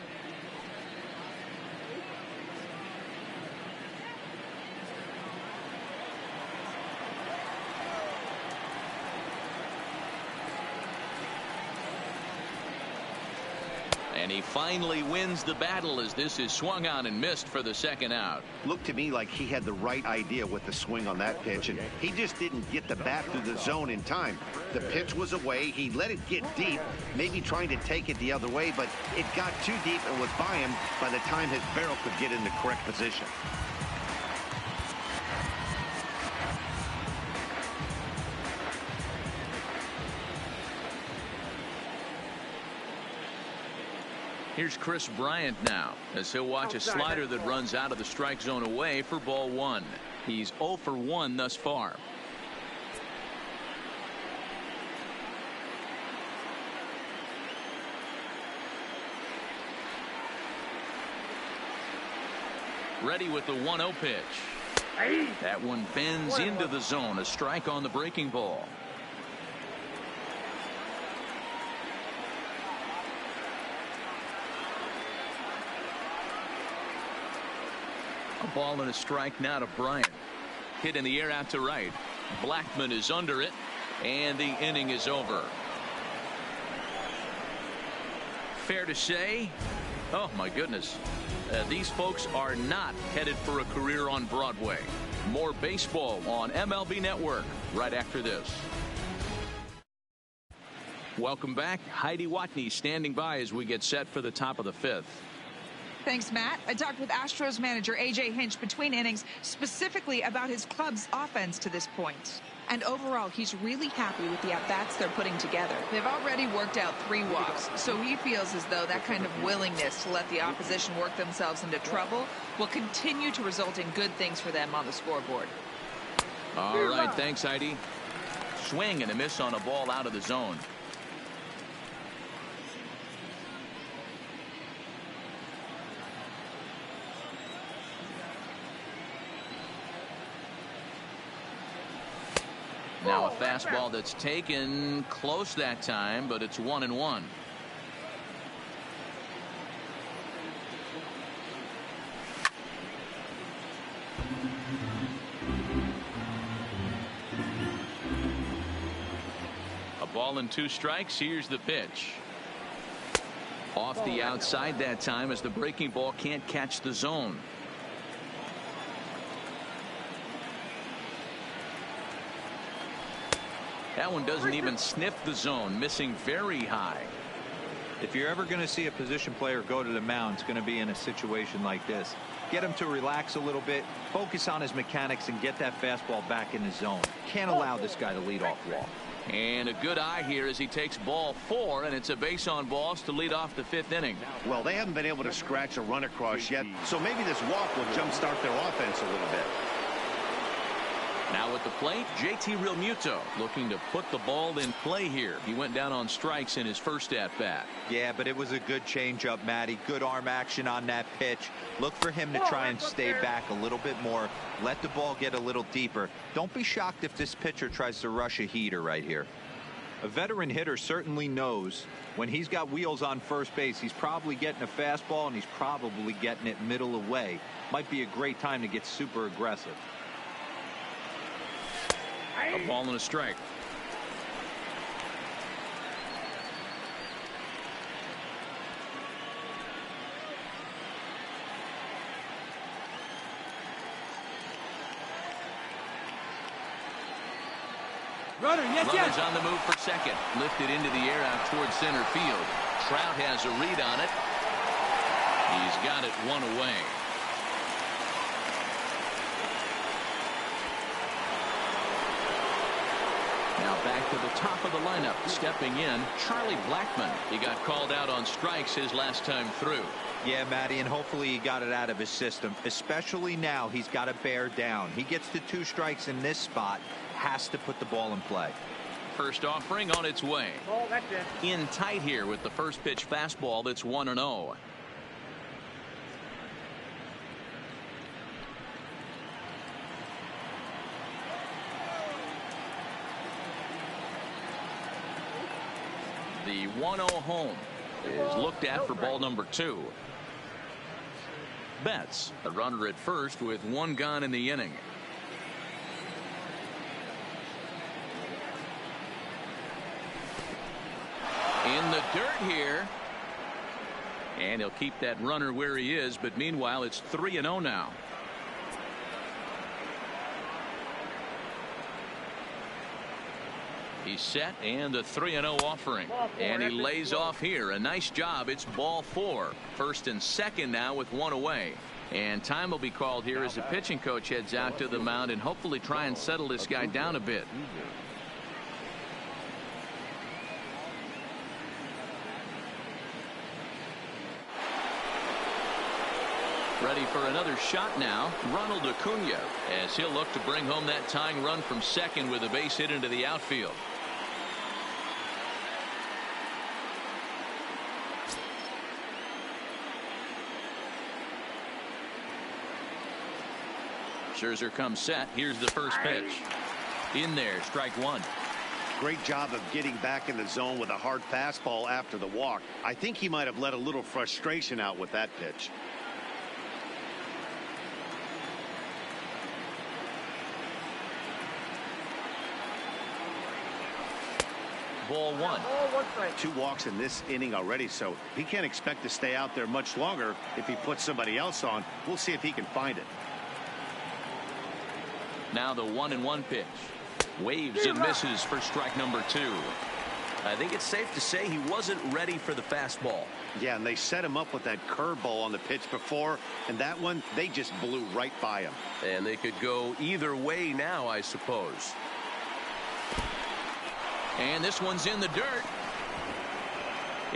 And he finally wins the battle as this is swung on and missed for the 2nd out. Looked to me like he had the right idea with the swing on that pitch, and he just didn't get the bat through the zone in time. The pitch was away. He let it get deep, maybe trying to take it the other way, but it got too deep and was by him by the time his barrel could get in the correct position. Here's Chris Bryant now, as he'll watch a slider that runs out of the strike zone away for ball 1. He's 0 for 1 thus far. Ready with the 1-0 pitch. That one bends into the zone. A strike on the breaking ball. A ball and a strike now to Bryant. hit in the air out to right. Blackman is under it, and the inning is over. Fair to say, oh my goodness, these folks are not headed for a career on Broadway. More baseball on MLB Network right after this. Welcome back. Heidi Watney standing by as we get set for the top of the fifth. Thanks, Matt. I talked with Astros manager A.J. Hinch between innings, specifically about his club's offense to this point. And overall, he's really happy with the at-bats they're putting together. They've already worked out 3 walks, so he feels as though that kind of willingness to let the opposition work themselves into trouble will continue to result in good things for them on the scoreboard. All right, thanks, Heidi. Swing and a miss on a ball out of the zone. Now a fastball that's taken close that time, but it's 1-1. A ball and 2 strikes. Here's the pitch. Off the outside that time as the breaking ball can't catch the zone. That one doesn't even sniff the zone, missing very high. If you're ever going to see a position player go to the mound, it's going to be in a situation like this. Get him to relax a little bit, focus on his mechanics, and get that fastball back in the zone. Can't allow this guy to lead off walk. And a good eye here as he takes ball 4, and it's a base on balls to lead off the 5th inning. Well, they haven't been able to scratch a run across yet, so maybe this walk will jumpstart their offense a little bit. Now at the plate, JT Realmuto looking to put the ball in play here. He went down on strikes in his first at bat. Yeah, but it was a good changeup, Matty. Good arm action on that pitch. Look for him to try and stay back a little bit more. Let the ball get a little deeper. Don't be shocked if this pitcher tries to rush a heater right here. A veteran hitter certainly knows when he's got wheels on first base, he's probably getting a fastball and he's probably getting it middle away. Might be a great time to get super aggressive. A ball and a strike. Runner, yes, Runners on the move for second. Lifted into the air out towards center field. Trout has a read on it. He's got it 1 away. Now back to the top of the lineup. Stepping in, Charlie Blackman. He got called out on strikes his last time through. Yeah, Matty, and hopefully he got it out of his system. Especially now, he's got to bear down. He gets to 2 strikes in this spot. Has to put the ball in play. First offering on its way. Oh, that's it. In tight here with the first pitch fastball that's 1-0. The 1-0 home is looked at for ball number 2. Betts, a runner at first with 1 gone in the inning. In the dirt here. And he'll keep that runner where he is, but meanwhile it's 3-0 now. He's set and a 3-0 offering. And he lays off here. A nice job. It's ball 4. First and second now with 1 away. And time will be called here as the pitching coach heads out to the mound and hopefully try and settle this guy down a bit. Ready for another shot now, Ronald Acuna, as he'll look to bring home that tying run from second with a base hit into the outfield. Scherzer comes set. Here's the first pitch. In there, strike 1. Great job of getting back in the zone with a hard fastball after the walk. I think he might have let a little frustration out with that pitch. ball one. 2 walks in this inning already, so he can't expect to stay out there much longer if he puts somebody else on. We'll see if he can find it. Now the 1-1 pitch. Waves and misses for strike number 2. I think it's safe to say he wasn't ready for the fastball. Yeah, and they set him up with that curveball on the pitch before, and that one, they just blew right by him. And they could go either way now, I suppose. And this one's in the dirt.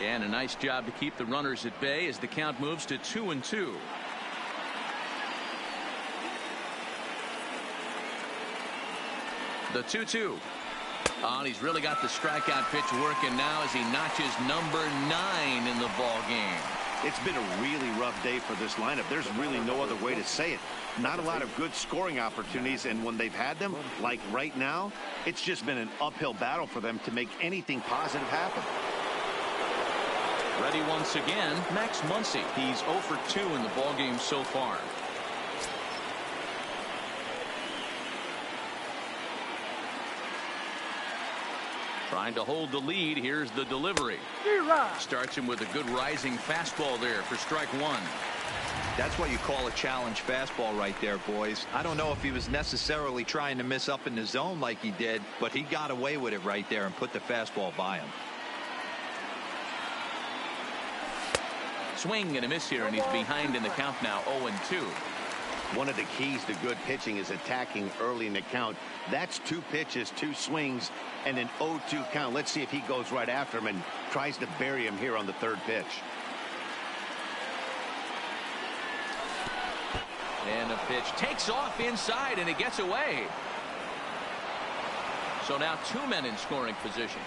And a nice job to keep the runners at bay as the count moves to 2-2. The 2-2. Oh, and he's really got the strikeout pitch working now as he notches number 9 in the ball game. It's been a really rough day for this lineup. There's really no other way to say it. Not a lot of good scoring opportunities, and when they've had them, like right now, it's just been an uphill battle for them to make anything positive happen. Ready once again, Max Muncy. He's 0 for 2 in the ball game so far. Trying to hold the lead. Here's the delivery. Starts him with a good rising fastball there for strike 1. That's what you call a challenge fastball right there, boys. I don't know if he was necessarily trying to miss up in the zone like he did, but he got away with it right there and put the fastball by him. Swing and a miss here, and he's behind in the count now, 0-2. One of the keys to good pitching is attacking early in the count. That's 2 pitches, 2 swings, and an 0-2 count. Let's see if he goes right after him and tries to bury him here on the 3rd pitch. And the pitch takes off inside, and it gets away. So now 2 men in scoring position.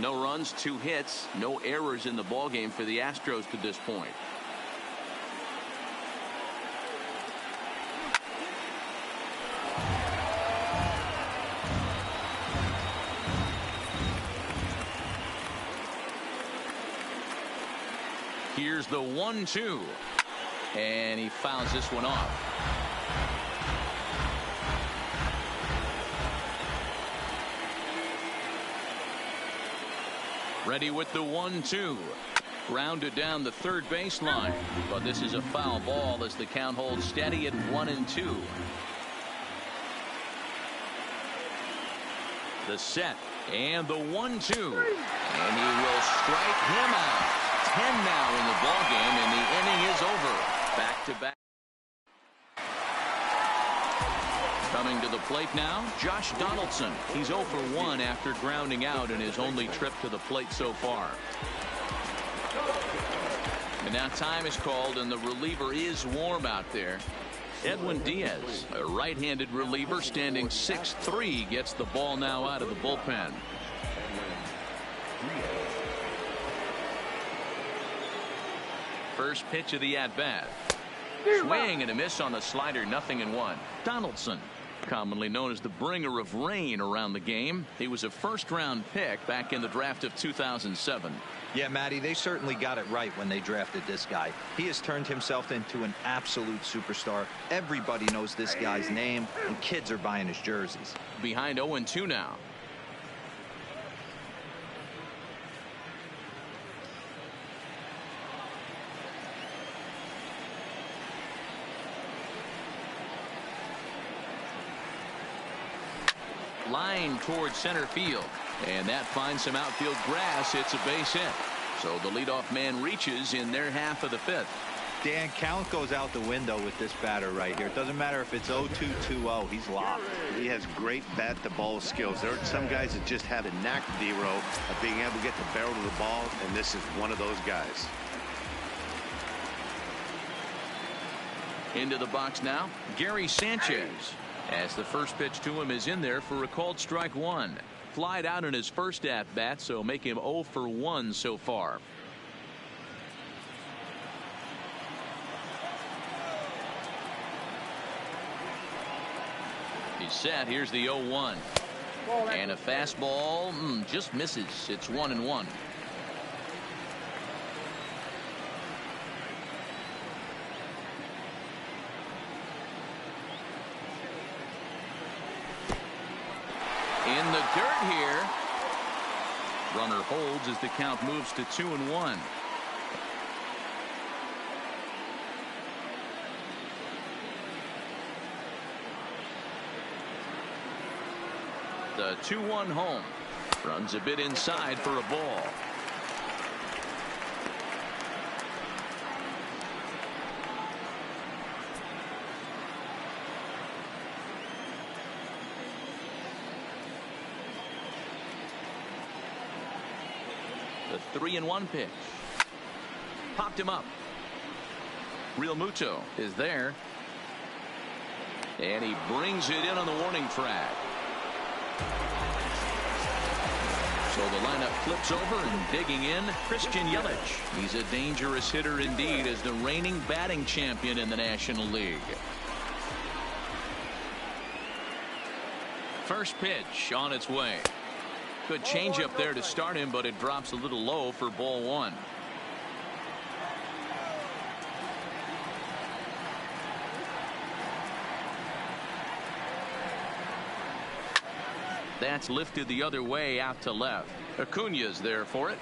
No runs, 2 hits, no errors in the ballgame for the Astros to this point. Here's the 1-2, and he fouls this one off. Ready with the 1-2. Grounded down the 3rd baseline. But this is a foul ball as the count holds steady at 1-2. The set and the 1-2. And he will strike him out. 10 now in the ballgame, and the inning is over. Back to back. Coming to the plate now, Josh Donaldson. He's 0 for 1 after grounding out in his only trip to the plate so far. And now time is called, and the reliever is warm out there. Edwin Diaz, a right-handed reliever standing 6'3", gets the ball now out of the bullpen. First pitch of the at-bat. Swing and a miss on the slider, 0-1. Donaldson, commonly known as the bringer of rain around the game. He was a 1st-round pick back in the draft of 2007. Yeah, Matty, they certainly got it right when they drafted this guy. He has turned himself into an absolute superstar. Everybody knows this guy's name, and kids are buying his jerseys. Behind 0-2 now. Line towards center field, and that finds some outfield grass. It's a base hit, so the leadoff man reaches in their half of the 5th. Dan, count goes out the window with this batter right here. It doesn't matter if it's 0-2, 2-0. He's locked. He has great bat-to-ball skills. There are some guys that just have a knack, Dero, of being able to get the barrel of the ball, and this is one of those guys. Into the box now, Gary Sanchez. As the first pitch to him is in there for a called strike 1. Flied out in his first at-bat, so make him 0 for 1 so far. He's set. Here's the 0-1. And a fastball just misses. It's 1-1. the dirt here. Runner holds as the count moves to 2-1. The 2-1 home. Runs a bit inside for a ball. The 3-1 pitch. Popped him up. Real Muto is there. And he brings it in on the warning track. So the lineup flips over and digging in, Christian Yelich. He's a dangerous hitter indeed as the reigning batting champion in the National League. First pitch on its way. Good changeup there to start him, but it drops a little low for ball one. That's lifted the other way out to left. Acuna's there for it.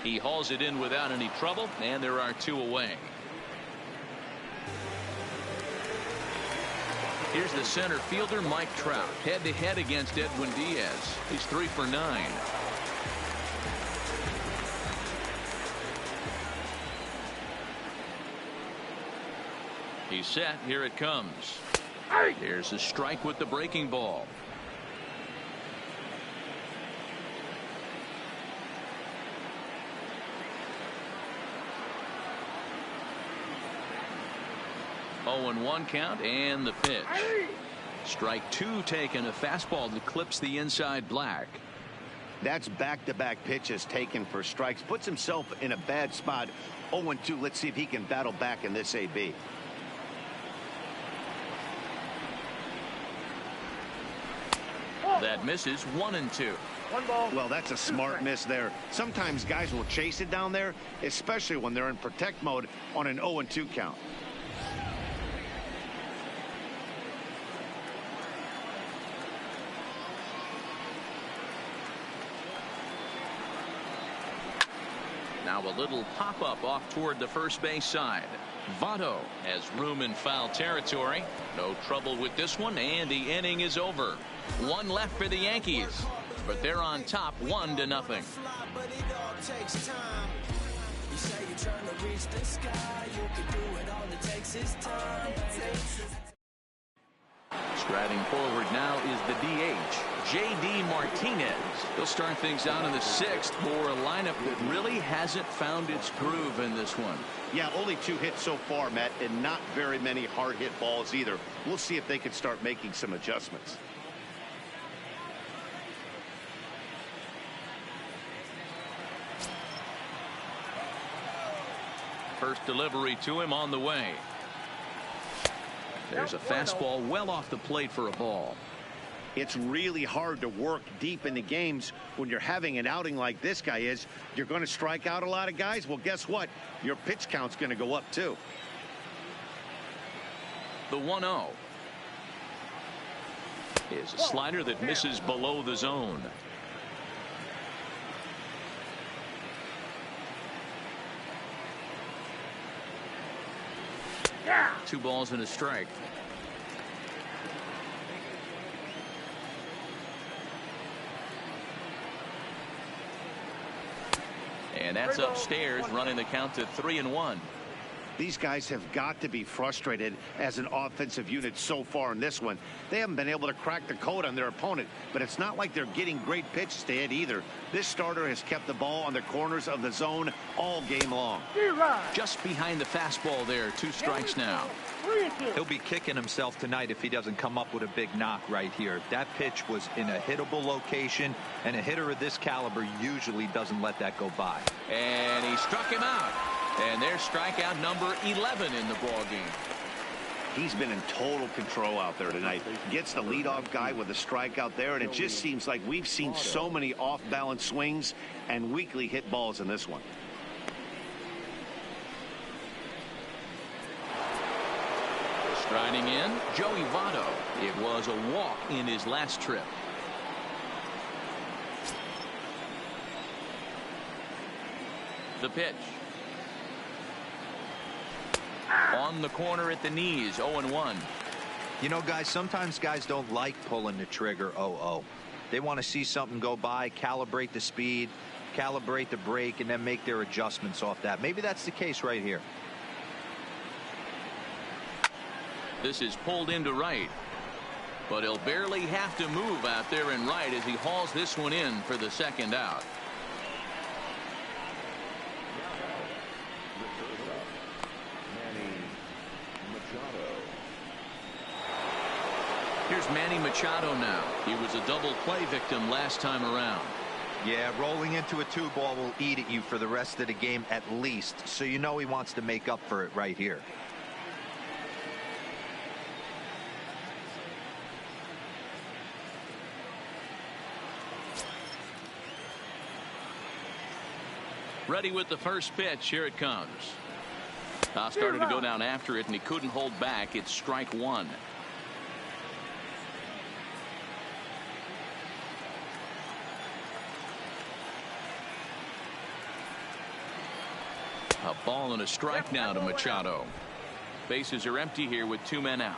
He hauls it in without any trouble, and there are two away. Here's the center fielder, Mike Trout, head-to-head against Edwin Diaz. He's 3 for 9. He's set. Here it comes. Here's a strike with the breaking ball. Oh, and 1 count, and the pitch. Strike 2 taken, a fastball that clips the inside black. That's back-to-back pitches taken for strikes. Puts himself in a bad spot. 0-2. Let's see if he can battle back in this AB. That misses. 1-2. Well, that's a smart miss there. Sometimes guys will chase it down there, especially when they're in protect mode on an 0-2 count. Now a little pop-up off toward the first base side. Votto has room in foul territory. No trouble with this one, and the inning is over. 1 left for the Yankees, but they're on top 1-0. Striding forward now is the DH, J.D. Martinez. He'll start things out in the 6th for a lineup that really hasn't found its groove in this one. Yeah, only 2 hits so far, Matt, and not very many hard hit balls either. We'll see if they can start making some adjustments. First delivery to him on the way. There's a fastball well off the plate for a ball. It's really hard to work deep into games when you're having an outing like this guy is. You're going to strike out a lot of guys. Well, guess what? Your pitch count's going to go up too. The 1-0 is a slider that misses below the zone. Yeah. 2 balls and a strike. And that's upstairs, running the count to 3-1. These guys have got to be frustrated as an offensive unit so far in this one. They haven't been able to crack the code on their opponent, but it's not like they're getting great pitches to hit either. This starter has kept the ball on the corners of the zone all game long. Just behind the fastball there. 2 strikes now. He'll be kicking himself tonight if he doesn't come up with a big knock right here. That pitch was in a hittable location, and a hitter of this caliber usually doesn't let that go by. And he struck him out. And there's strikeout number 11 in the ball game. He's been in total control out there tonight. Gets the leadoff guy with a strikeout there, and it just seems like we've seen so many off-balance swings and weakly hit balls in this one. Striding in, Joey Votto. It was a walk in his last trip. The pitch. On the corner at the knees, 0-1. You know, guys, sometimes guys don't like pulling the trigger 0-0. They want to see something go by, calibrate the speed, calibrate the brake, and then make their adjustments off that. Maybe that's the case right here. This is pulled into right. But he'll barely have to move out there in right as he hauls this one in for the second out. Here's Manny Machado now. He was a double play victim last time around. Yeah, rolling into a 2-ball will eat at you for the rest of the game at least. So you know he wants to make up for it right here. Ready with the first pitch. Here it comes. Started to go down after it, and he couldn't hold back. It's strike one. A ball and a strike now to Machado. Bases are empty here with 2 men out.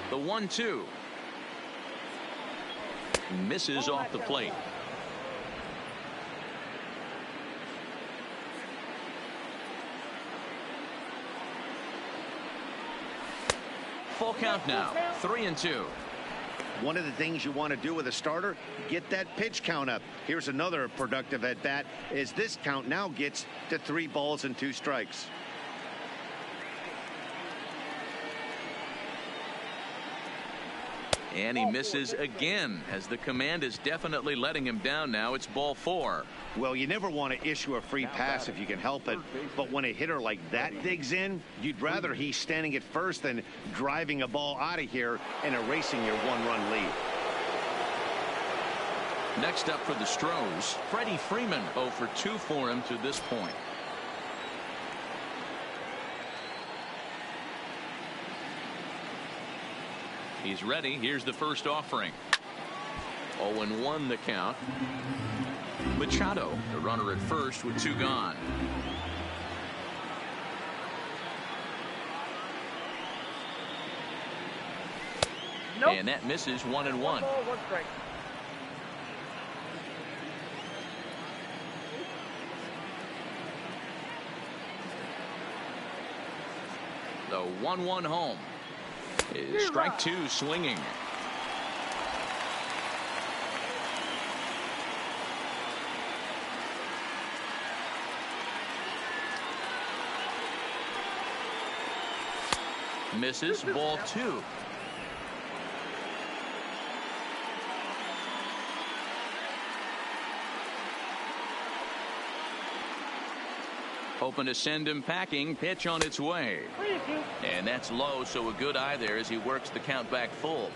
The 1-2. Misses off the plate. Full count now. 3-2. One of the things you want to do with a starter, get that pitch count up. Here's another productive at bat, as this count now gets to 3 balls and 2 strikes. And he misses again, as the command is definitely letting him down now. It's ball 4. Well, you never want to issue a free pass if you can help it, but when a hitter like that digs in, you'd rather he's standing at first than driving a ball out of here and erasing your 1-run lead. Next up for the Stros, Freddie Freeman. 0 for 2 for him to this point. He's ready. Here's the first offering. 0-1 the count. Machado, the runner at first with 2 gone. Nope. And that misses 1-1. 1 ball, 1 strike. The 1-1 home. Is strike 2 swinging. Misses, ball 2. Hoping to send him packing. Pitch on its way. And that's low, so a good eye there as he works the count back full.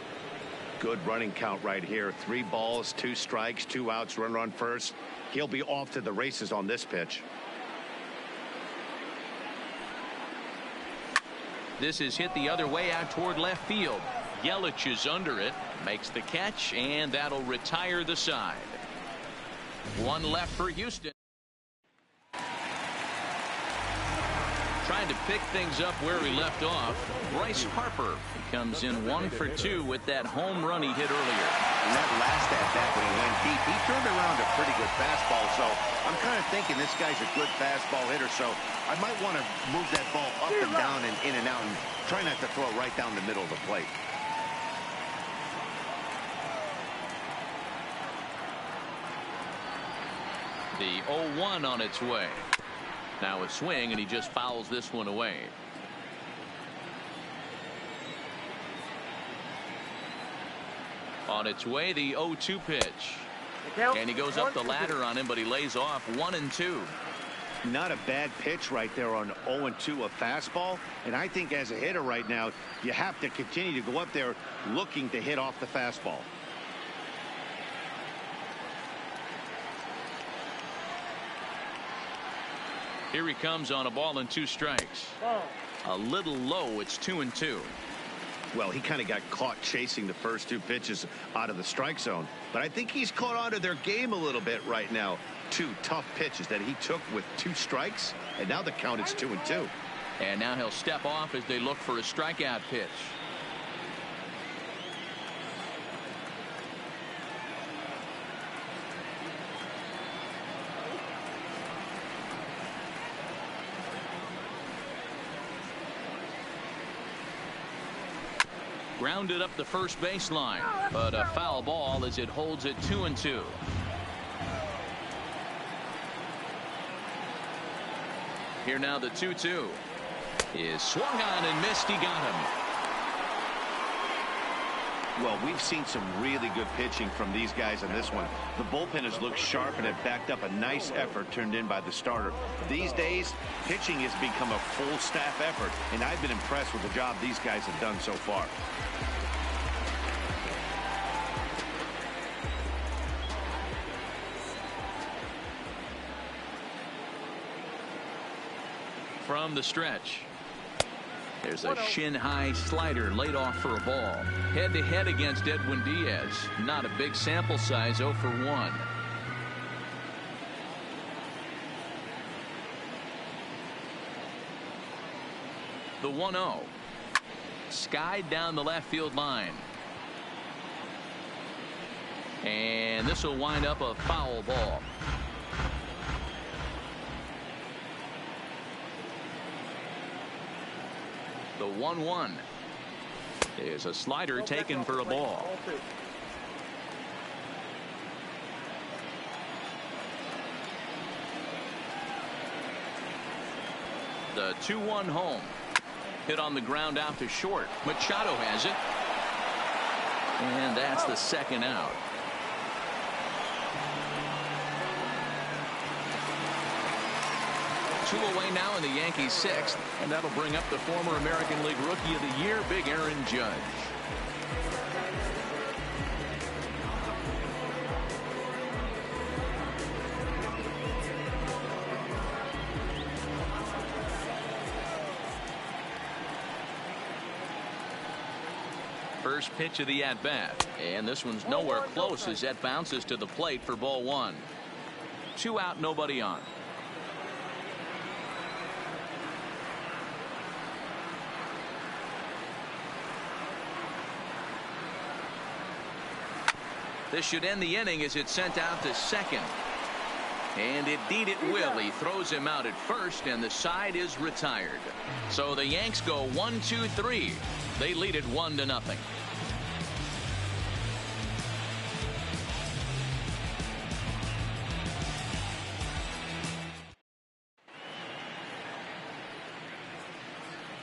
Good running count right here. 3 balls, 2 strikes, 2 outs, runner on first. He'll be off to the races on this pitch. This is hit the other way out toward left field. Yelich is under it, makes the catch, and that'll retire the side. 1 left for Houston. Trying to pick things up where we left off. Bryce Harper comes in 1 for 2 with that home run he hit earlier. And that last at bat when he went deep, he turned around a pretty good fastball. So I'm kind of thinking this guy's a good fastball hitter. So I might want to move that ball up and down and in and out and try not to throw it right down the middle of the plate. The 0-1 on its way. Now a swing, and he just fouls this one away. On its way, the 0-2 pitch. And he goes up the ladder on him, but he lays off 1-2. Not a bad pitch right there on 0-2, a fastball. And I think as a hitter right now, you have to continue to go up there looking to hit off the fastball. Here he comes on a ball and 2 strikes. A little low. It's 2-2. Well, he kind of got caught chasing the first two pitches out of the strike zone. But I think he's caught on to their game a little bit right now. Two tough pitches that he took with 2 strikes. And now the count is 2-2. And now he'll step off as they look for a strikeout pitch. Grounded up the first baseline, but a foul ball as it holds it 2-2. Here now the 2-2 is swung on and missed. He got him. Well, we've seen some really good pitching from these guys in this one. The bullpen has looked sharp and it backed up a nice effort turned in by the starter. These days, pitching has become a full staff effort, and I've been impressed with the job these guys have done so far. From the stretch, there's a shin-high slider laid off for a ball. Head-to-head against Edwin Diaz. Not a big sample size, 0 for 1. The 1-0. Skied down the left field line. And this will wind up a foul ball. The 1-1 is a slider taken for a ball. The 2-1 home. Hit on the ground out to short. Machado has it. And that's the second out. Two away now in the Yankees' 6th, and that'll bring up the former American League Rookie of the Year, Big Aaron Judge. First pitch of the at-bat, and this one's nowhere close as that bounces to the plate for ball 1. 2 out, nobody on. This should end the inning as it's sent out to second. And indeed it will. He throws him out at first, and the side is retired. So the Yanks go 1-2-3. They lead it 1-0.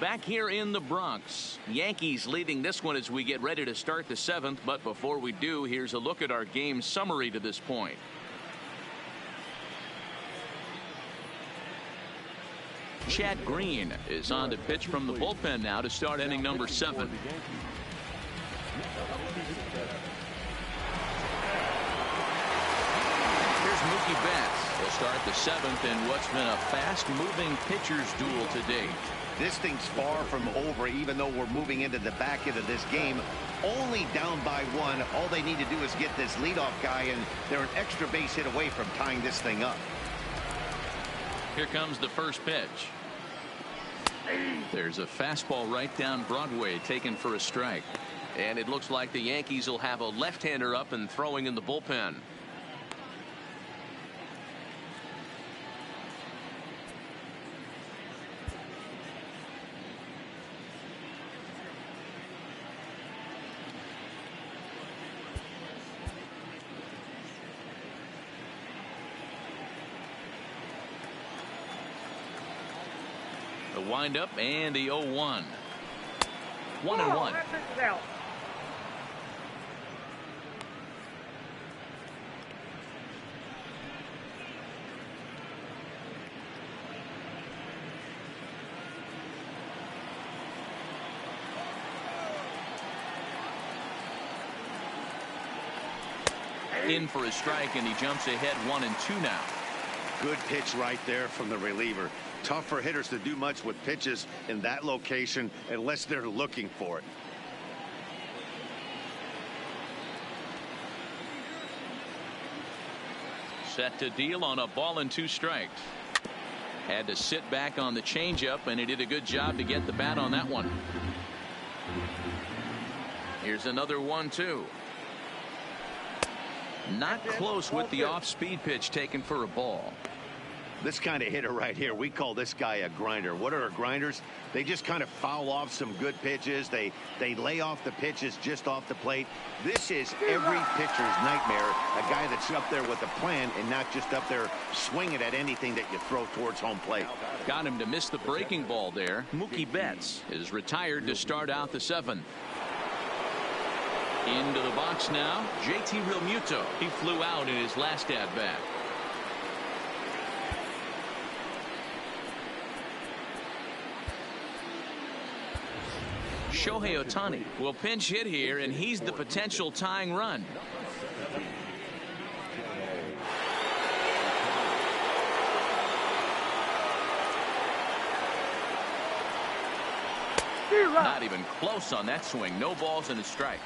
Back here in the Bronx, Yankees leading this one as we get ready to start the 7th. But before we do, here's a look at our game summary to this point. Chad Green is on to pitch from the bullpen now to start inning number 7. Here's Mookie Betts. He'll start the 7th in what's been a fast-moving pitcher's duel to date. This thing's far from over, even though we're moving into the back end of this game. Only down by 1. All they need to do is get this leadoff guy, and they're an extra base hit away from tying this thing up. Here comes the first pitch. There's a fastball right down Broadway taken for a strike. And it looks like the Yankees will have a left-hander up and throwing in the bullpen. The windup and the 0-1. 1-1. In for a strike, and he jumps ahead 1-2 now. Good pitch right there from the reliever. Tough for hitters to do much with pitches in that location unless they're looking for it. Set to deal on a ball and 2 strikes. Had to sit back on the changeup, and he did a good job to get the bat on that one. Here's another 1-2. Not close with the off-speed pitch taken for a ball. This kind of hitter right here, we call this guy a grinder. What are grinders? They just kind of foul off some good pitches. They lay off the pitches just off the plate. This is every pitcher's nightmare. A guy that's up there with a plan and not just up there swinging at anything that you throw towards home plate. Got him to miss the breaking ball there. Mookie Betts is retired to start out the 7th. Into the box now, JT Realmuto. He flew out in his last at-bat. Shohei Ohtani will pinch hit here, and he's the potential tying run. Not even close on that swing. No balls and a strike.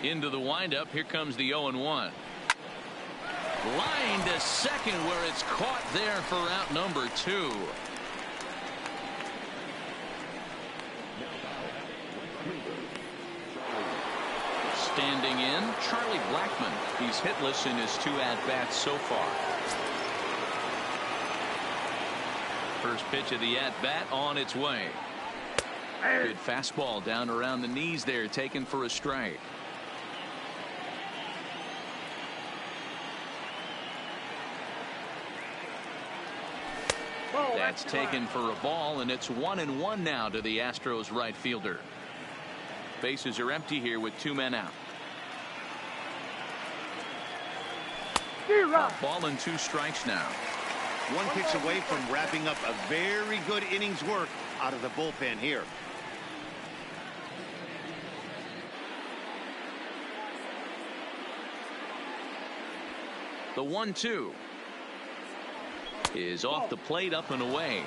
Into the windup. Here comes the 0-1. Line to second, where it's caught there for out number 2. Standing in, Charlie Blackmon. He's hitless in his 2 at-bats so far. First pitch of the at-bat on its way. Good fastball down around the knees there, taken for a strike. That's taken for a ball, and it's 1-1 now to the Astros right fielder. Bases are empty here with 2 men out. A ball and 2 strikes now. 1 pitch away from wrapping up a very good innings work out of the bullpen here. The 1-2 is off the plate, up and away.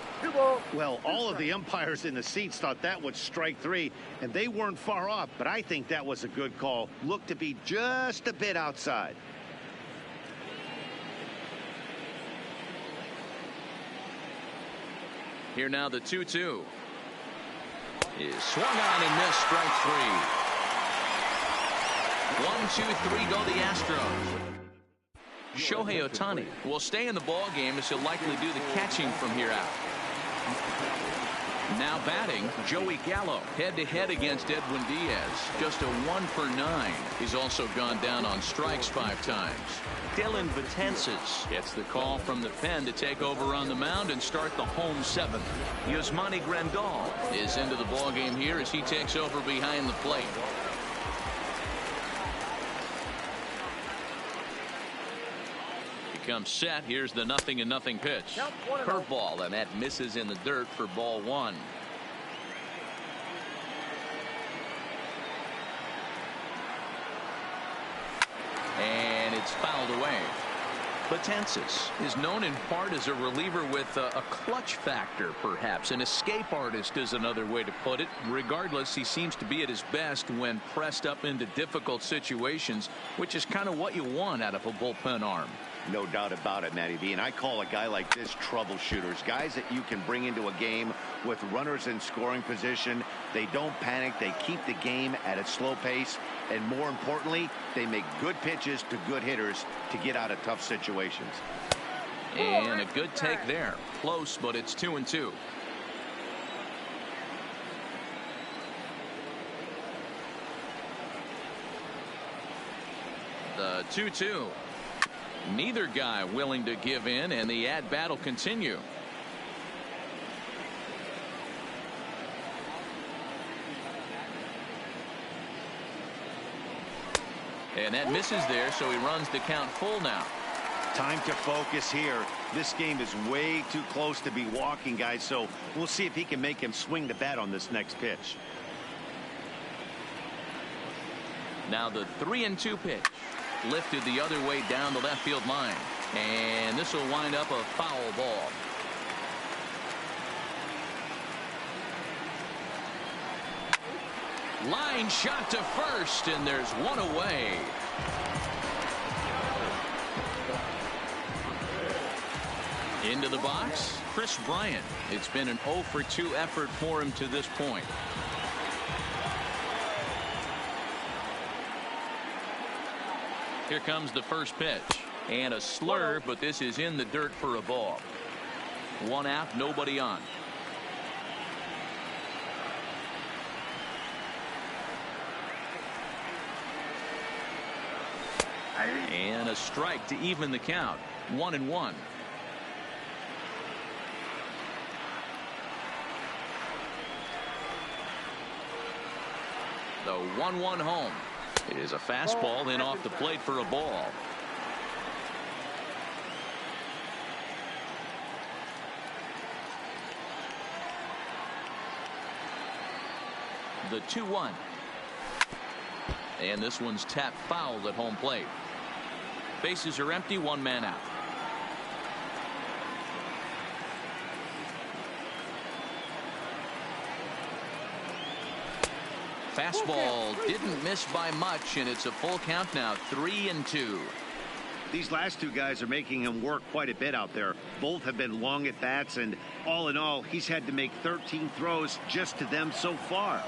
Well, all of the umpires in the seats thought that was strike 3, and they weren't far off, but I think that was a good call. Looked to be just a bit outside. Here now the 2-2 is swung on and missed, strike 3. 1-2-3 go the Astros. Shohei Ohtani will stay in the ball game as he'll likely do the catching from here out. Now batting, Joey Gallo head-to-head against Edwin Diaz. Just a 1 for 9. He's also gone down on strikes 5 times. Dylan Betances gets the call from the pen to take over on the mound and start the home 7th. Yasmani Grandal is into the ball game here as he takes over behind the plate. Comes set. Here's the 0-0 pitch. Curveball, and that misses in the dirt for ball 1. And it's fouled away. Betances is known in part as a reliever with a clutch factor, perhaps. An escape artist is another way to put it. Regardless, he seems to be at his best when pressed up into difficult situations, which is kind of what you want out of a bullpen arm. No doubt about it, Matty V. And I call a guy like this troubleshooters. Guys that you can bring into a game with runners in scoring position. They don't panic. They keep the game at a slow pace. And more importantly, they make good pitches to good hitters to get out of tough situations. And a good take there. Close, but it's 2-2. The 2-2. Neither guy willing to give in, and the at-bat will continue. And that misses there, so he runs the count full now. Time to focus here. This game is way too close to be walking, guys, so we'll see if he can make him swing the bat on this next pitch. Now the 3-2 pitch. Lifted the other way down the left field line. And this will wind up a foul ball. Line shot to first, and there's one away. Into the box, Chris Bryant. It's been an 0 for 2 effort for him to this point. Here comes the first pitch. And a slur, but this is in the dirt for a ball. 1 out, nobody on. And a strike to even the count. 1-1. The 1-1 home. It is a fastball in off the plate for a ball. The 2-1. And this one's tapped foul at home plate. Bases are empty, 1 man out. Fastball didn't miss by much, and it's a full count now, 3-2. These last 2 guys are making him work quite a bit out there. Both have been long at bats, and all in all, he's had to make 13 throws just to them so far.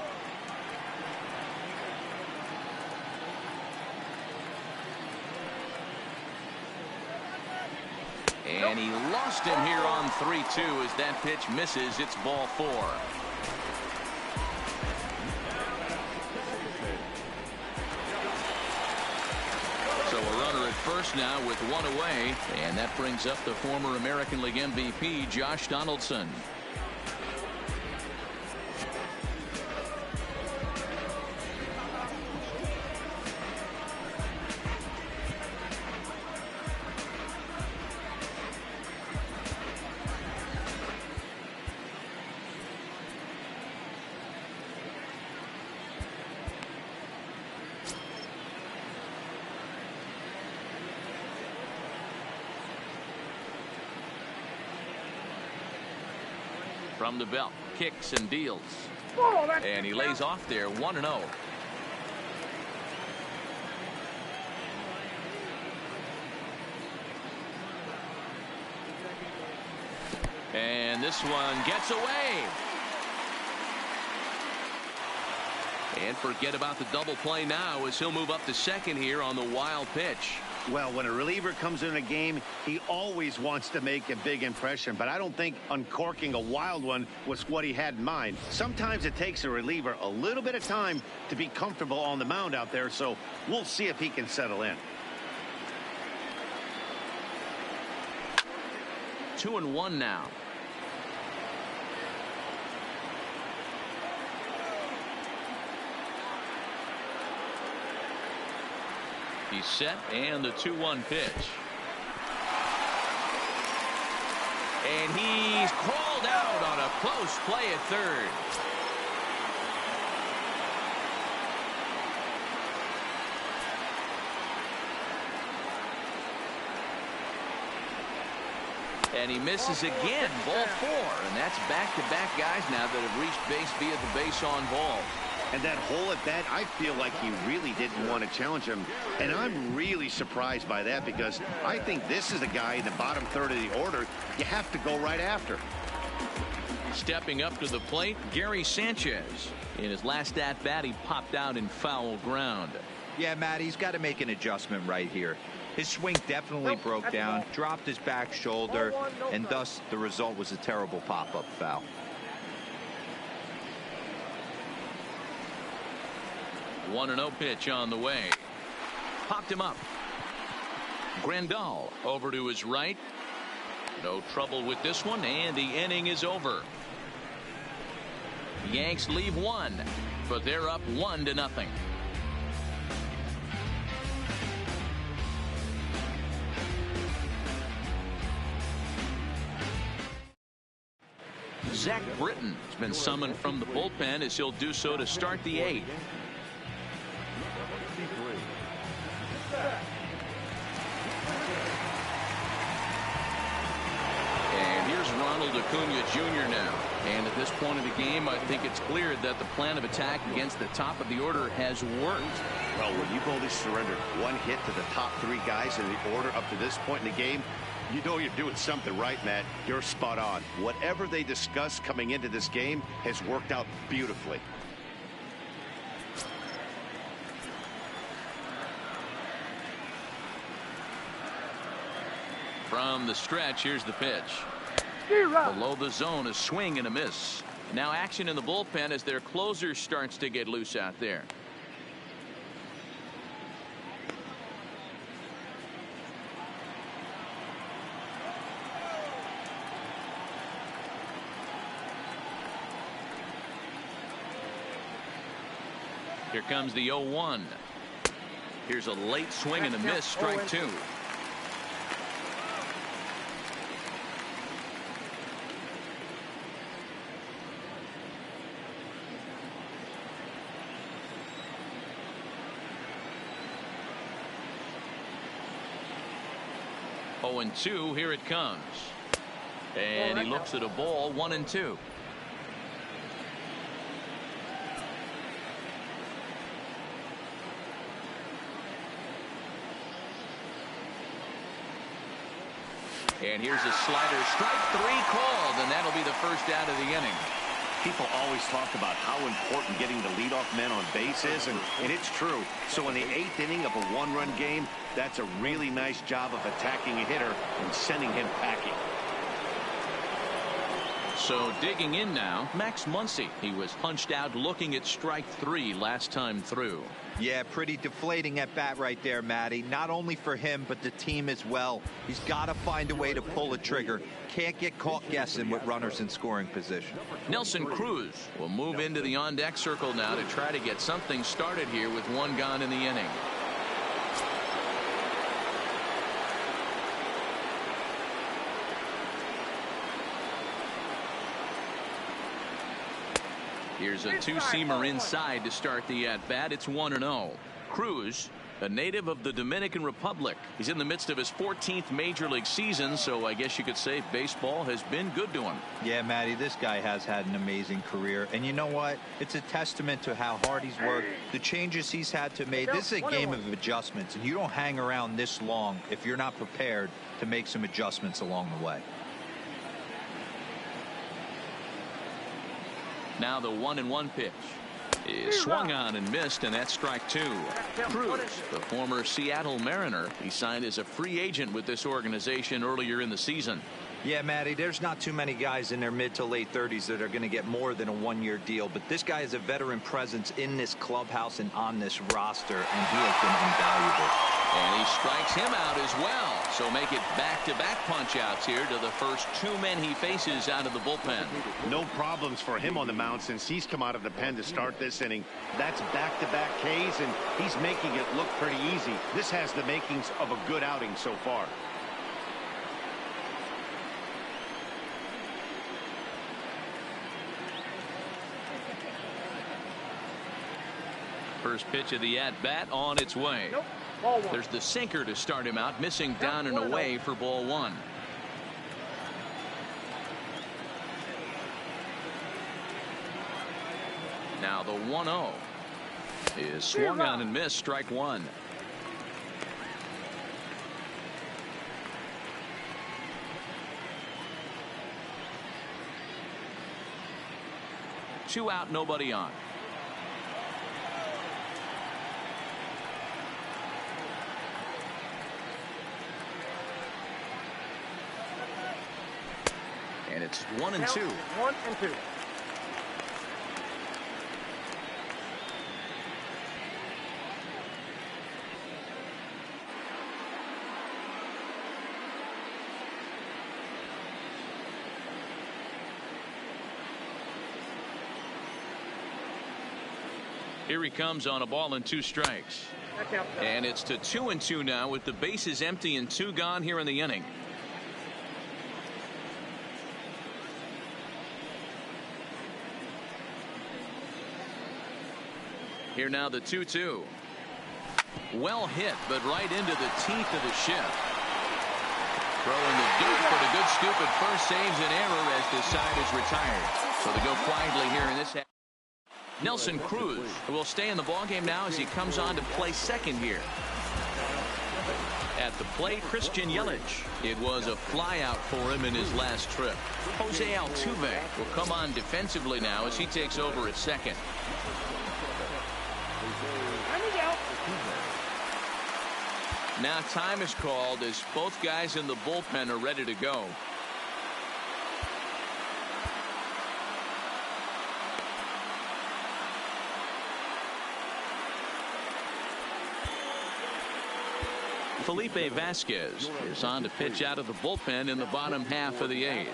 And he lost him here on 3-2 as that pitch misses. It's ball 4. So a runner at first now with 1 away, and that brings up the former American League MVP, Josh Donaldson. From the belt, kicks and deals. And he lays off there, 1-0. And this one gets away. And forget about the double play now as he'll move up to second here on the wild pitch. Well, when a reliever comes in a game, he always wants to make a big impression, but I don't think uncorking a wild one was what he had in mind. Sometimes it takes a reliever a little bit of time to be comfortable on the mound out there, so we'll see if he can settle in. 2-1 now. He's set, and the 2-1 pitch. And he's called out on a close play at third. And he misses again, ball 4. And that's back-to-back guys now that have reached base via the base on ball. And that hole at bat, I feel like he really didn't want to challenge him. And I'm really surprised by that because I think this is a guy in the bottom third of the order you have to go right after. Stepping up to the plate, Gary Sanchez. In his last at-bat, he popped out in foul ground. Yeah, Matt, he's got to make an adjustment right here. His swing definitely broke down, dropped his back shoulder, and thus the result was a terrible pop-up foul. 1-0 pitch on the way. Popped him up. Grandal over to his right. No trouble with this one, and the inning is over. Yanks leave 1, but they're up 1-0. Zach Britton has been summoned from the bullpen as he'll do so to start the 8th. Ronald Acuna Jr. now. And at this point of the game, I think it's clear that the plan of attack against the top of the order has worked. Well, when you've only surrendered one hit to the top three guys in the order up to this point in the game, you know you're doing something right, Matt. You're spot on. Whatever they discussed coming into this game has worked out beautifully. From the stretch, here's the pitch. Below the zone, a swing and a miss. Now action in the bullpen as their closer starts to get loose out there. Here comes the 0-1. Here's a late swing and a miss, strike two. Oh, and 2, here it comes. And he looks at a ball, 1-2. And here's a slider, strike three called, and that'll be the first out of the inning. People always talk about how important getting the leadoff man on base is, and it's true. So in the 8th inning of a one-run game, that's a really nice job of attacking a hitter and sending him packing. So digging in now, Max Muncy. He was punched out looking at strike three last time through. Yeah, pretty deflating at bat right there, Matty. Not only for him, but the team as well. He's got to find a way to pull a trigger. Can't get caught guessing with runners in scoring position. Nelson Cruz will move into the on-deck circle now to try to get something started here with one gone in the inning. Here's a two-seamer inside to start the at-bat. It's 1-0. Cruz, a native of the Dominican Republic. He's in the midst of his 14th major league season, so I guess you could say baseball has been good to him. Yeah, Matty, this guy has had an amazing career. And you know what? It's a testament to how hard he's worked, the changes he's had to make. This is a game of adjustments, and you don't hang around this long if you're not prepared to make some adjustments along the way. Now the 1-1 pitch is swung on and missed, and that's strike two. Cruz, the former Seattle Mariner, he signed as a free agent with this organization earlier in the season. Yeah, Matty, there's not too many guys in their mid to late 30s that are going to get more than a one-year deal, but this guy is a veteran presence in this clubhouse and on this roster, and he has been invaluable. And he strikes him out as well. So make it back-to-back punch-outs here to the first two men he faces out of the bullpen. No problems for him on the mound since he's come out of the pen to start this inning. That's back-to-back Ks, and he's making it look pretty easy. This has the makings of a good outing so far. First pitch of the at-bat on its way. There's the sinker to start him out, missing down and away for ball one. Now the 1-0 is swung on and missed, strike one. Two out, nobody on. And it's 1-2. 1-2. Here he comes on a ball and two strikes. And it's to 2-2 now with the bases empty and two gone here in the inning. Here now the 2-2. Well hit, but right into the teeth of the shift. Throwing the dirt for the good stupid first saves an error as the side is retired. So they go quietly here in this half. Nelson Cruz will stay in the ballgame now as he comes on to play second here. At the plate, Christian Yelich. It was a flyout for him in his last trip. Jose Altuve will come on defensively now as he takes over at second. Now time is called as both guys in the bullpen are ready to go. Felipe Vasquez is on to pitch out of the bullpen in the bottom half of the eighth.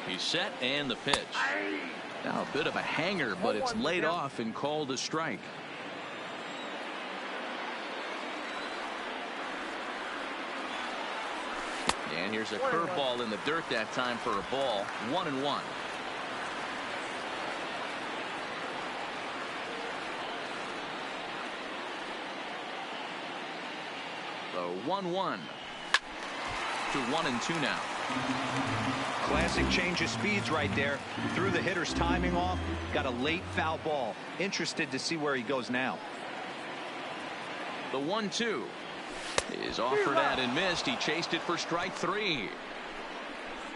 He's set and the pitch. Now a bit of a hanger, but it's laid off and called a strike. And here's a curveball in the dirt that time for a ball. 1-1. So 1-1 to 1-2 now. Classic change of speeds right there. Threw the hitter's timing off. Got a late foul ball. Interested to see where he goes now. The 1-2 is offered at and missed. He chased it for strike three.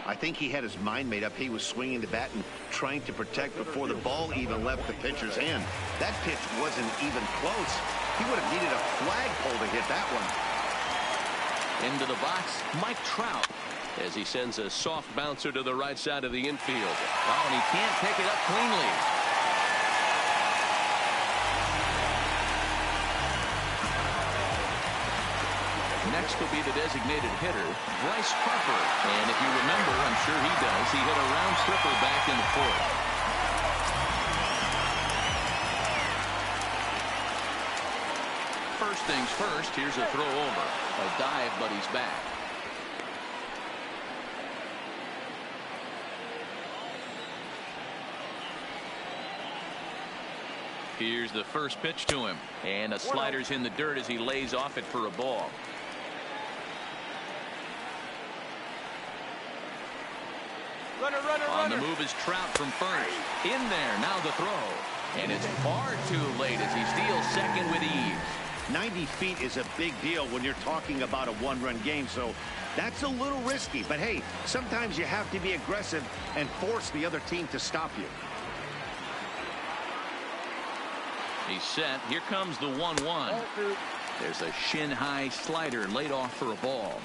I think he had his mind made up. He was swinging the bat and trying to protect before the ball even left the pitcher's hand. That pitch wasn't even close. He would have needed a flagpole to hit that one. Into the box, Mike Trout, as he sends a soft bouncer to the right side of the infield. Oh, and he can't pick it up cleanly. Next will be the designated hitter, Bryce Harper. And if you remember, I'm sure he does, he hit a round tripper back in the fourth. First things first, here's a throw over. A dive, but he's back. Here's the first pitch to him. And a slider's in the dirt as he lays off it for a ball. On the move is Trout from first. In there, now the throw. And it's far too late as he steals second with ease. 90 feet is a big deal when you're talking about a one-run game, so that's a little risky. But hey, sometimes you have to be aggressive and force the other team to stop you. He's set. Here comes the 1-1. There's a shin-high slider laid off for a ball.